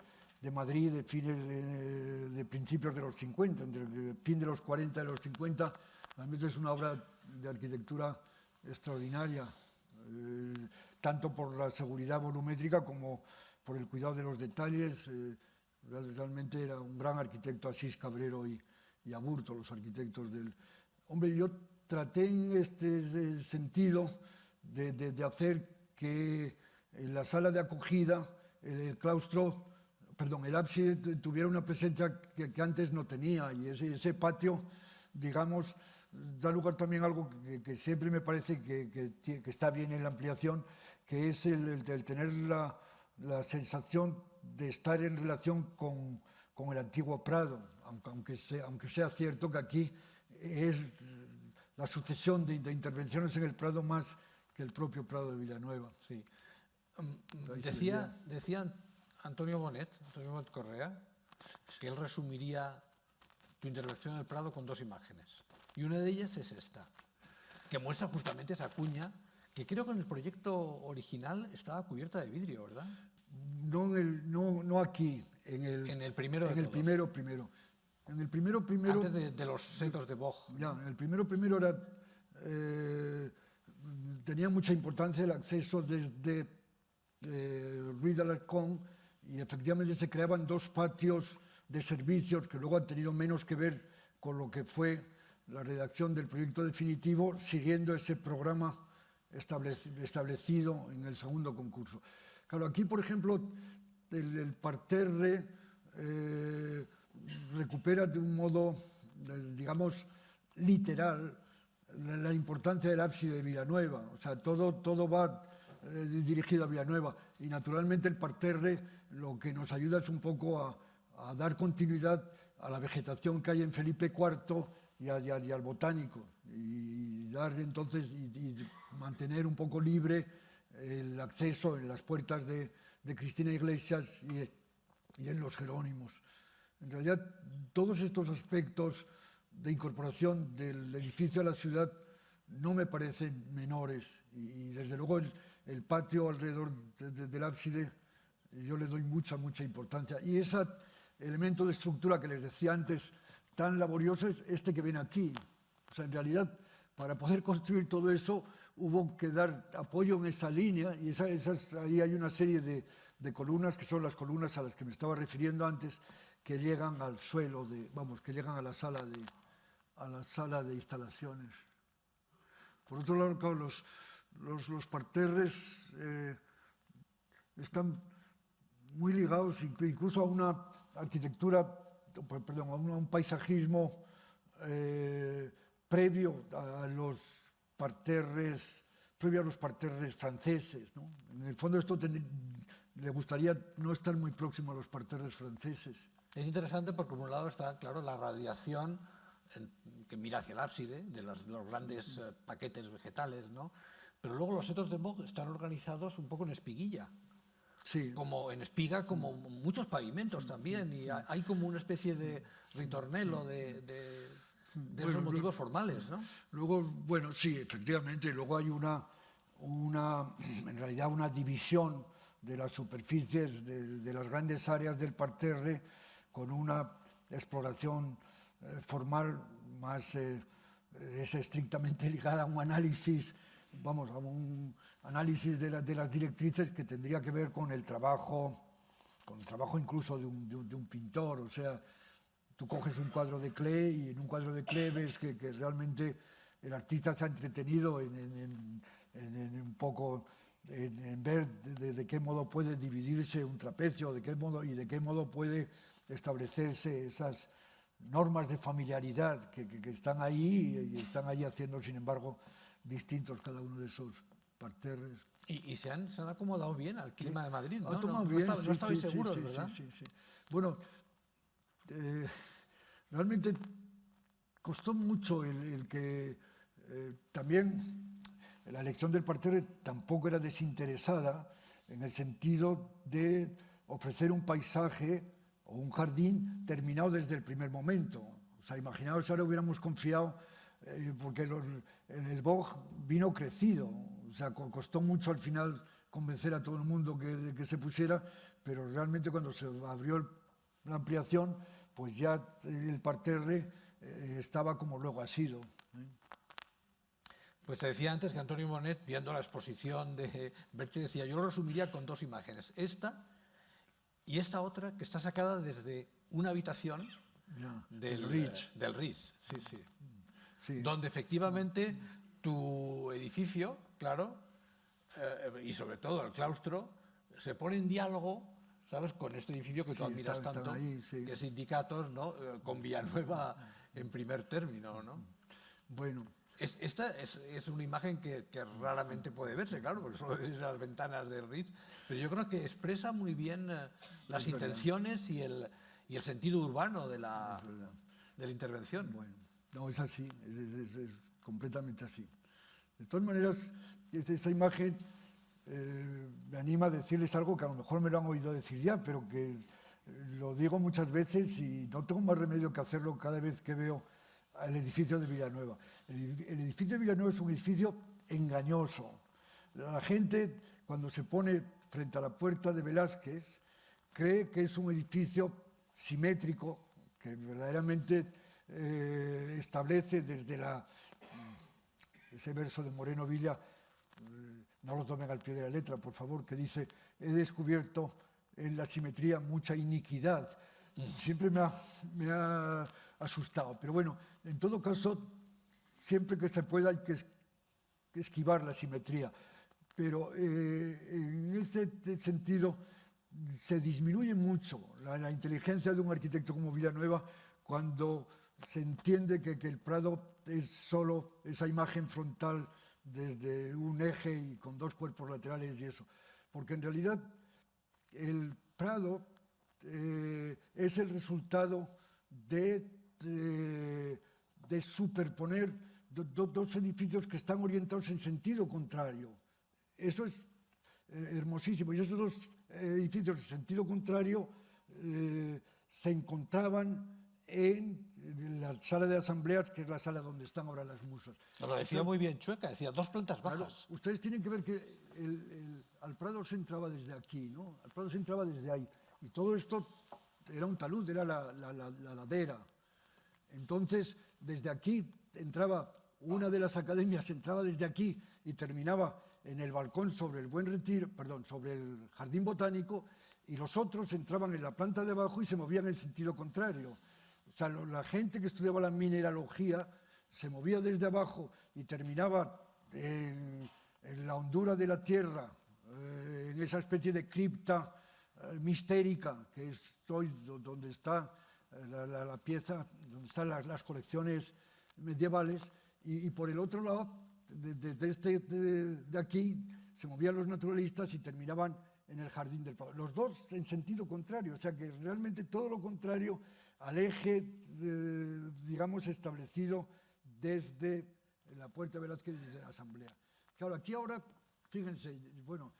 Madrid de principios de los 50, entre el fin de los 40 y los 50, realmente es una obra de arquitectura extraordinaria, tanto por la seguridad volumétrica como por el cuidado de los detalles. Realmente era un gran arquitecto Asís Cabrero y Aburto, los arquitectos del... Hombre, yo traté en este sentido de hacer que en la sala de acogida el ábside tuviera una presencia que antes no tenía, y ese patio, digamos, da lugar también a algo que siempre me parece que está bien en la ampliación, que es el tener la sensación de estar en relación con el antiguo Prado, aunque sea cierto que aquí es la sucesión de intervenciones en el Prado más que el propio Prado de Villanueva. Sí. Decía Antonio Bonet Correa, que él resumiría tu intervención en el Prado con dos imágenes. Y una de ellas es esta, que muestra justamente esa cuña, que creo que en el proyecto original estaba cubierta de vidrio, ¿verdad? No aquí, en el primero. En el primero. En el primero. Antes de los setos de Bosch. Ya, en el primero era... tenía mucha importancia el acceso desde Ruiz de Alarcón, y efectivamente se creaban dos patios de servicios que luego han tenido menos que ver con lo que fue la redacción del proyecto definitivo siguiendo ese programa establecido en el segundo concurso. Claro, aquí, por ejemplo, el parterre recupera de un modo, digamos, literal la importancia del ábside de Villanueva. O sea, todo va dirigido a Villanueva. Y naturalmente el parterre lo que nos ayuda es un poco a dar continuidad a la vegetación que hay en Felipe IV y al botánico. Y dar entonces, y mantener un poco libre el acceso en las puertas de Cristina Iglesias y en los Jerónimos. En realidad, todos estos aspectos de incorporación del edificio a la ciudad no me parecen menores. Y desde luego el patio alrededor del ábside yo le doy mucha importancia. Y ese elemento de estructura que les decía antes, tan laborioso, es este que ven aquí. O sea, en realidad, para poder construir todo eso, hubo que dar apoyo en esa línea, y ahí hay una serie de columnas, que son las columnas a las que me estaba refiriendo antes, que llegan al suelo, que llegan a la sala de instalaciones. Por otro lado, claro, los parterres están muy ligados incluso a una arquitectura, perdón, a un paisajismo previo a los parterres franceses, ¿no? En el fondo esto le gustaría no estar muy próximo a los parterres franceses. Es interesante porque por un lado está, claro, la radiación que mira hacia el ábside de los grandes paquetes vegetales, ¿no? Pero luego los setos de Vogt están organizados un poco en espiguilla. Sí. Como en espiga, como muchos pavimentos también, y hay como una especie de ritornelo de esos motivos formales, ¿no? Luego, bueno, sí, efectivamente, luego hay en realidad una división de las superficies de las grandes áreas del parterre con una exploración formal más es estrictamente ligada a un análisis, a un análisis de las directrices que tendría que ver con el trabajo incluso de un pintor. O sea, tú coges un cuadro de Klee y en un cuadro de Klee ves que realmente el artista se ha entretenido en un poco en ver de qué modo puede dividirse un trapecio, de qué modo puede establecerse esas normas de familiaridad que están ahí y están ahí haciendo, sin embargo, distintos cada uno de esos parterres. Y se han acomodado bien al clima de Madrid, ¿no? No estabais seguros, ¿verdad? Sí. Bueno, realmente costó mucho el que también la elección del parterre tampoco era desinteresada en el sentido de ofrecer un paisaje o un jardín terminado desde el primer momento. O sea, imaginaos ahora hubiéramos confiado, porque el Vogt vino crecido. O sea, costó mucho al final convencer a todo el mundo que se pusiera, pero realmente cuando se abrió la ampliación, pues ya el parterre estaba como luego ha sido. Pues te decía antes que Antonio Monet, viendo la exposición de Berche, decía, yo lo resumiría con dos imágenes. Esta y esta otra, que está sacada desde una habitación del Ritz. Sí. Donde efectivamente tu edificio, claro, y sobre todo el claustro, se pone en diálogo, ¿sabes?, con este edificio que tú admiras tanto, ahí, sí. que es Sindicatos, ¿no?, con Villanueva en primer término, ¿no? Bueno. Esta es una imagen que raramente puede verse, claro, porque solo ves las ventanas del Ritz, pero yo creo que expresa muy bien las intenciones y el sentido urbano de la intervención. Bueno, no, es así, es completamente así. De todas maneras, esta imagen me anima a decirles algo que a lo mejor me lo han oído decir ya, pero que lo digo muchas veces y no tengo más remedio que hacerlo cada vez que veo el edificio de Villanueva. El edificio de Villanueva es un edificio engañoso. La gente, cuando se pone frente a la puerta de Velázquez, cree que es un edificio simétrico, que verdaderamente establece desde ese verso de Moreno Villa, no lo tomen al pie de la letra, por favor, que dice, he descubierto en la simetría mucha iniquidad. Siempre me ha asustado. Pero bueno, en todo caso, siempre que se pueda hay que esquivar la simetría. Pero en ese sentido se disminuye mucho la inteligencia de un arquitecto como Villanueva cuando se entiende que el Prado es solo esa imagen frontal desde un eje y con dos cuerpos laterales y eso. Porque en realidad el Prado es el resultado de superponer dos edificios que están orientados en sentido contrario. Eso es hermosísimo. Y esos dos edificios en sentido contrario se encontraban en la sala de asambleas, que es la sala donde están ahora las musas. Lo decía muy bien Chueca, decía 2 plantas bajas. Claro, ustedes tienen que ver que al Prado se entraba desde aquí, ¿no? Al Prado se entraba desde ahí. Y todo esto era un talud, era la ladera. Entonces, desde aquí entraba una de las academias, entraba desde aquí y terminaba en el balcón sobre el Buen Retiro, perdón, sobre el Jardín Botánico, y los otros entraban en la planta de abajo y se movían en sentido contrario. O sea, la gente que estudiaba la mineralogía se movía desde abajo y terminaba en la hondura de la tierra, en esa especie de cripta mistérica, que es hoy donde está la pieza, donde están las colecciones medievales, y por el otro lado, de aquí, se movían los naturalistas y terminaban en el Jardín del Prado. Los dos en sentido contrario, o sea que realmente todo lo contrario al eje, digamos, establecido desde la Puerta de Velázquez y desde la Asamblea. Claro, aquí ahora, fíjense, bueno,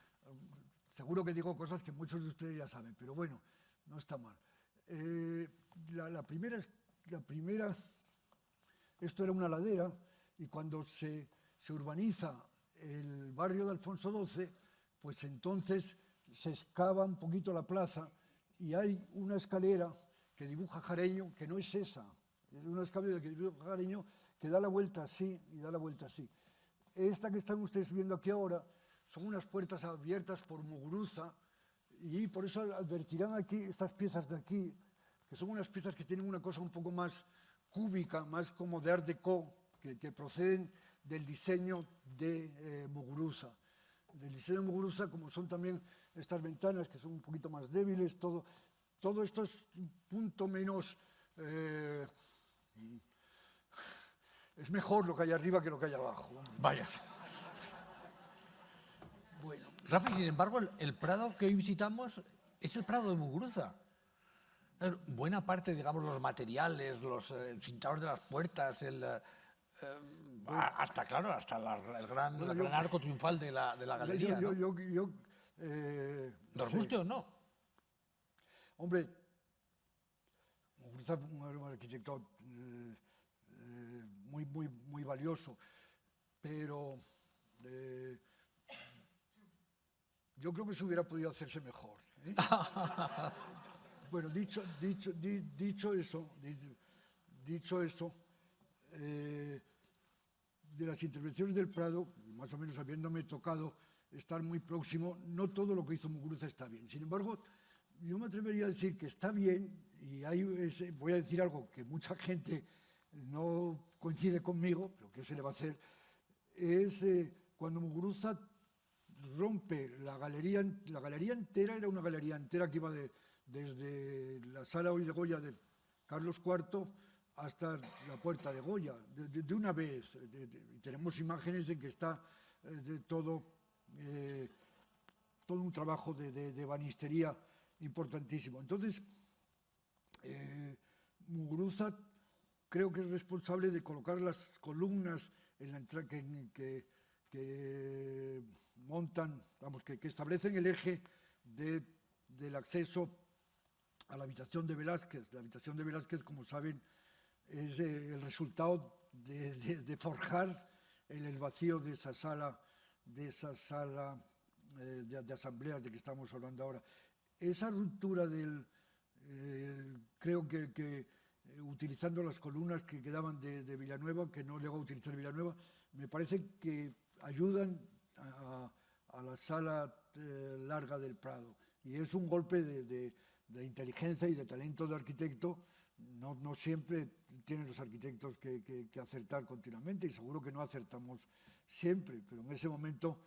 seguro que digo cosas que muchos de ustedes ya saben, pero bueno, no está mal. La primera, esto era una ladera, y cuando se urbaniza el barrio de Alfonso XII, pues entonces se excava un poquito la plaza y hay una escalera que dibuja Jareño, que no es esa, es una escalera que dibuja Jareño que da la vuelta así y da la vuelta así. Esta que están ustedes viendo aquí ahora son unas puertas abiertas por Muguruza, y por eso advertirán aquí estas piezas de aquí, que son unas piezas que tienen una cosa un poco más cúbica, más como de Art Deco, que proceden del diseño de Muguruza. Del diseño de Muguruza, como son también estas ventanas, que son un poquito más débiles, todo esto es un punto menos... es mejor lo que hay arriba que lo que hay abajo. Vaya. Bueno. Rafa, sin embargo, el Prado que hoy visitamos es el Prado de Muguruza. Buena parte, digamos, los materiales, el pintador de las puertas, hasta el gran arco triunfal de la galería. ¿Nos guste o no? Hombre, Muguruza fue un arquitecto muy valioso, pero yo creo que se hubiera podido hacerse mejor. Bueno, dicho eso, de las intervenciones del Prado, más o menos habiéndome tocado estar muy próximo, no todo lo que hizo Muguruza está bien. Sin embargo, yo me atrevería a decir que está bien, y voy a decir algo que mucha gente no coincide conmigo, pero ¿qué se le va a hacer? Es cuando Muguruza rompe la galería entera, era una galería entera que iba desde la sala hoy de Goya de Carlos IV hasta la Puerta de Goya, de una vez. Tenemos imágenes en que está todo un trabajo de banistería importantísimo. Entonces, Muguruza creo que es responsable de colocar las columnas en la entrada que montan, vamos, que establecen el eje del acceso a la habitación de Velázquez. La habitación de Velázquez, como saben, es el resultado de forjar en el vacío de esa sala de asambleas de que estamos hablando ahora. Esa ruptura creo que utilizando las columnas que quedaban de Villanueva, que no llegó a utilizar Villanueva, me parece que ayudan a la sala larga del Prado. Y es un golpe de inteligencia y de talento de arquitecto, no siempre tienen los arquitectos que acertar continuamente, y seguro que no acertamos siempre, pero en ese momento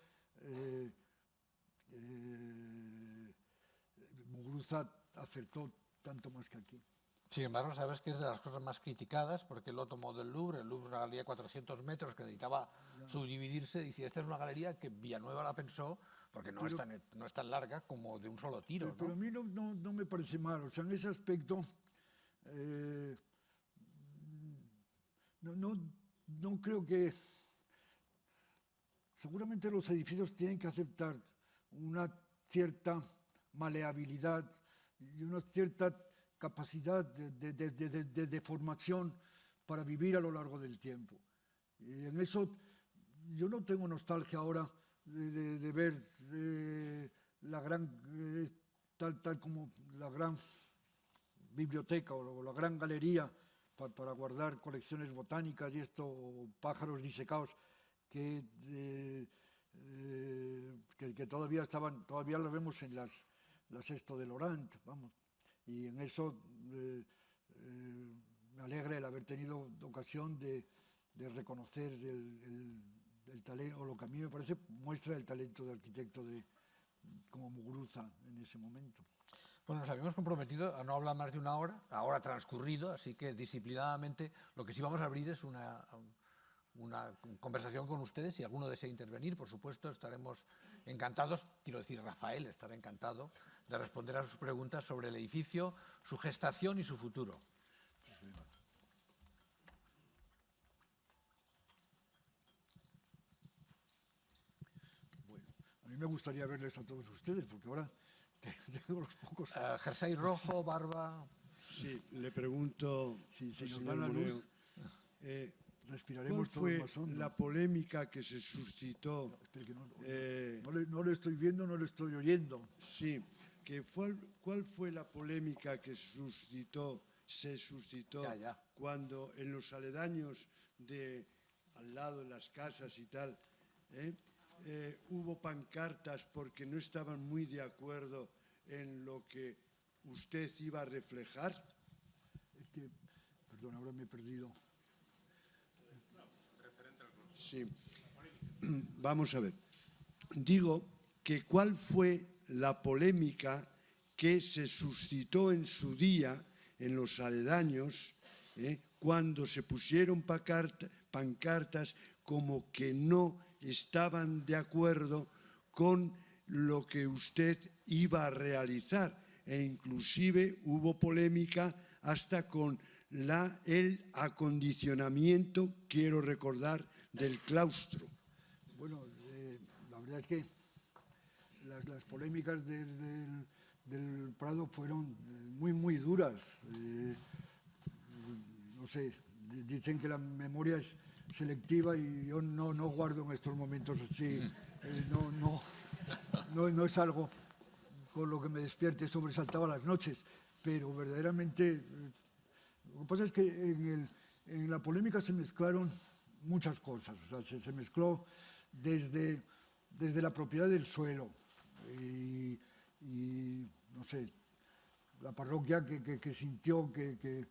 Muguruza acertó tanto más que aquí. Sin embargo, sabes que es de las cosas más criticadas porque lo tomó del Louvre. El Louvre es una galería de 400 metros que necesitaba subdividirse. Dice, esta es una galería que Villanueva la pensó porque no es tan larga como de un solo tiro, Pero a mí no me parece mal. O sea, en ese aspecto no creo que... Seguramente los edificios tienen que aceptar una cierta maleabilidad y una cierta capacidad de deformación para vivir a lo largo del tiempo. Y en eso yo no tengo nostalgia ahora de ver la gran, tal como la gran biblioteca o la gran galería para guardar colecciones botánicas y esto, o pájaros disecados que todavía lo vemos en las Sexto de Laurent, vamos. Y en eso me alegra el haber tenido ocasión de reconocer el talento, o lo que a mí me parece muestra el talento de arquitecto como Muguruza en ese momento. Bueno, nos habíamos comprometido a no hablar más de una hora, ahora transcurrido, así que disciplinadamente lo que sí vamos a abrir es una conversación con ustedes. Si alguno desea intervenir, por supuesto, estaremos encantados, quiero decir, Rafael estará encantado de responder a sus preguntas sobre el edificio, su gestación y su futuro. Bueno, a mí me gustaría verles a todos ustedes, porque ahora tengo los pocos... Jersey rojo, barba... Sí, le pregunto Si se al nos señor da la Moneo, luz, ¿cuál respiraremos todos fue más hondo. la polémica que se suscitó? Espere que no le estoy viendo, no le estoy oyendo. Sí, ¿cuál fue la polémica que se suscitó Ya. cuando en los aledaños al lado de las casas y tal, hubo pancartas porque no estaban muy de acuerdo en lo que usted iba a reflejar? Es que, perdón, ahora me he perdido. Sí. Vamos a ver. Digo que cuál fue la polémica que se suscitó en su día en los aledaños, cuando se pusieron pancartas como que no estaban de acuerdo con lo que usted iba a realizar, e inclusive hubo polémica hasta con el acondicionamiento, quiero recordar, del claustro. Bueno, la verdad es que las polémicas del Prado fueron muy duras. No sé, dicen que la memoria es selectiva y yo no guardo en estos momentos así. No es algo con lo que me despierte sobresaltado a las noches, pero verdaderamente lo que pasa es que en la polémica se mezclaron muchas cosas. O sea, se mezcló desde la propiedad del suelo y no sé, la parroquia que sintió que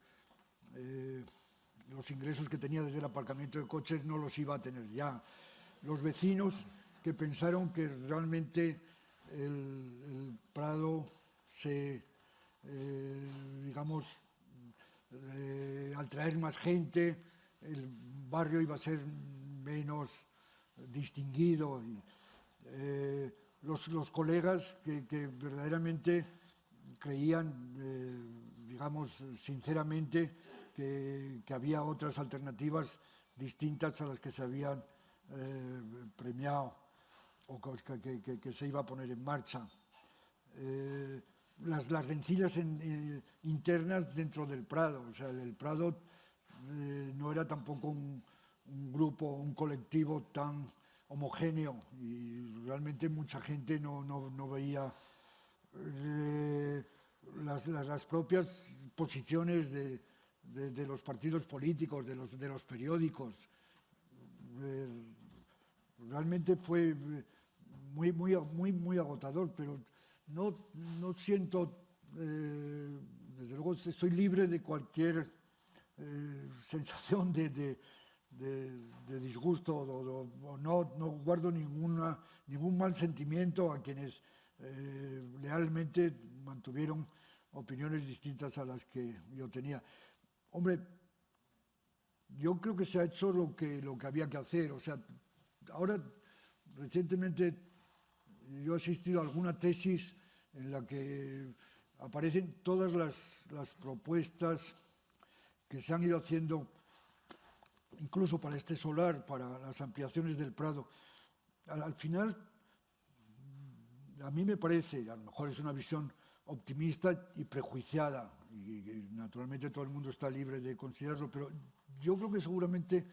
los ingresos que tenía desde el aparcamiento de coches no los iba a tener ya. Los vecinos que pensaron que realmente el Prado al traer más gente, el barrio iba a ser menos distinguido. Los colegas que verdaderamente creían, sinceramente, que había otras alternativas distintas a las que se habían premiado o que se iba a poner en marcha. Las rencillas internas dentro del Prado. O sea, el Prado no era tampoco un grupo, un colectivo tan homogéneo, y realmente mucha gente no veía las propias posiciones de los partidos políticos, de los periódicos. Realmente fue muy agotador, pero no siento, desde luego estoy libre de cualquier sensación de disgusto, o no guardo ningún mal sentimiento a quienes lealmente mantuvieron opiniones distintas a las que yo tenía. Hombre, yo creo que se ha hecho lo que había que hacer. O sea, ahora, recientemente, yo he asistido a alguna tesis en la que aparecen todas las propuestas que se han ido haciendo, incluso para este solar, para las ampliaciones del Prado. Al final, a mí me parece, a lo mejor es una visión optimista y prejuiciada, y naturalmente todo el mundo está libre de considerarlo, pero yo creo que seguramente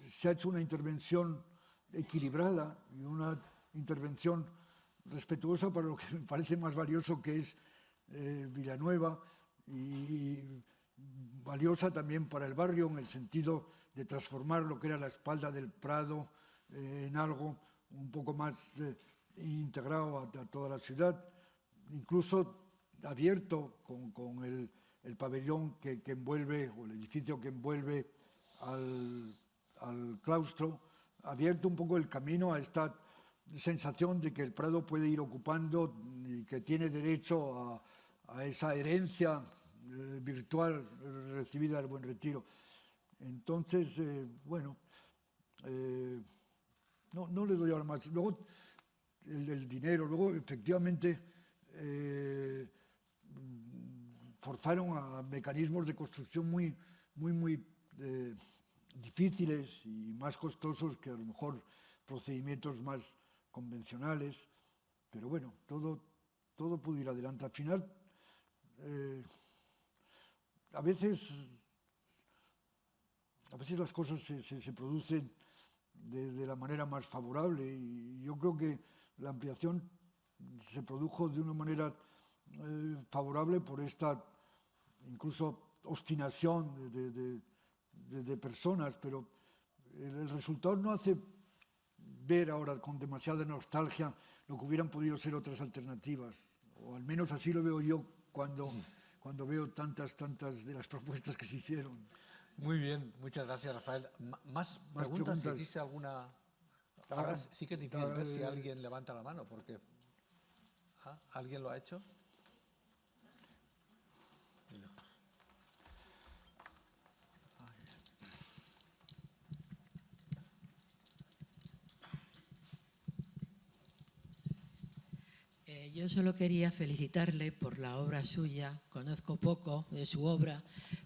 se ha hecho una intervención equilibrada y una intervención respetuosa para lo que me parece más valioso, que es Villanueva, y valiosa también para el barrio en el sentido de transformar lo que era la espalda del Prado en algo un poco más integrado a toda la ciudad, incluso abierto con el pabellón que envuelve, o el edificio que envuelve al claustro, abierto un poco el camino a esta sensación de que el Prado puede ir ocupando y que tiene derecho a esa herencia virtual recibida del Buen Retiro. Entonces, bueno, no le doy ahora más. Luego, el dinero, luego efectivamente forzaron a mecanismos de construcción muy difíciles y más costosos que a lo mejor procedimientos más convencionales, pero bueno, todo pudo ir adelante. Al final, a veces las cosas se producen de la manera más favorable, y yo creo que la ampliación se produjo de una manera favorable por esta incluso obstinación de personas, pero el resultado no hace ver ahora con demasiada nostalgia lo que hubieran podido ser otras alternativas, o al menos así lo veo yo cuando veo tantas de las propuestas que se hicieron. Muy bien, muchas gracias, Rafael. ¿Más preguntas? Si existe alguna... Ahora sí que es difícil ver si alguien levanta la mano, porque ¿alguien lo ha hecho? Yo solo quería felicitarle por la obra suya. Conozco poco de su obra,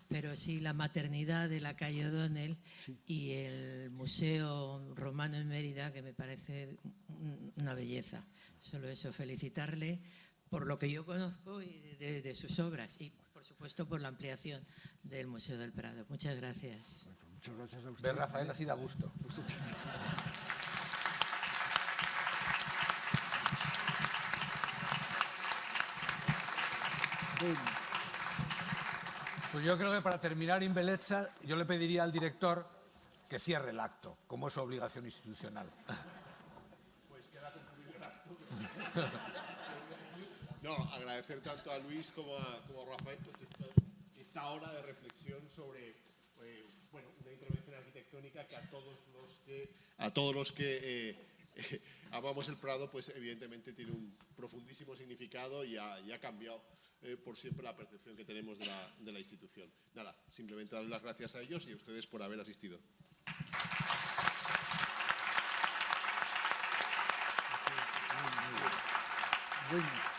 pero sí la maternidad de la calle O'Donnell, sí, y el Museo Romano en Mérida, que me parece una belleza. Solo eso, felicitarle por lo que yo conozco y de sus obras, y por supuesto por la ampliación del Museo del Prado. Muchas gracias. Bueno, muchas gracias a usted. Ver Rafael así da gusto. Pues yo creo que para terminar in bellezza, yo le pediría al director que cierre el acto, como es su obligación institucional. Pues queda concluido el acto. No, agradecer tanto a Luis como a Rafael pues esta hora de reflexión sobre bueno, una intervención arquitectónica que a todos los que amamos el Prado, pues evidentemente tiene un profundísimo significado y ha cambiado por siempre la percepción que tenemos de la institución. Nada, simplemente darles las gracias a ellos y a ustedes por haber asistido. Bueno.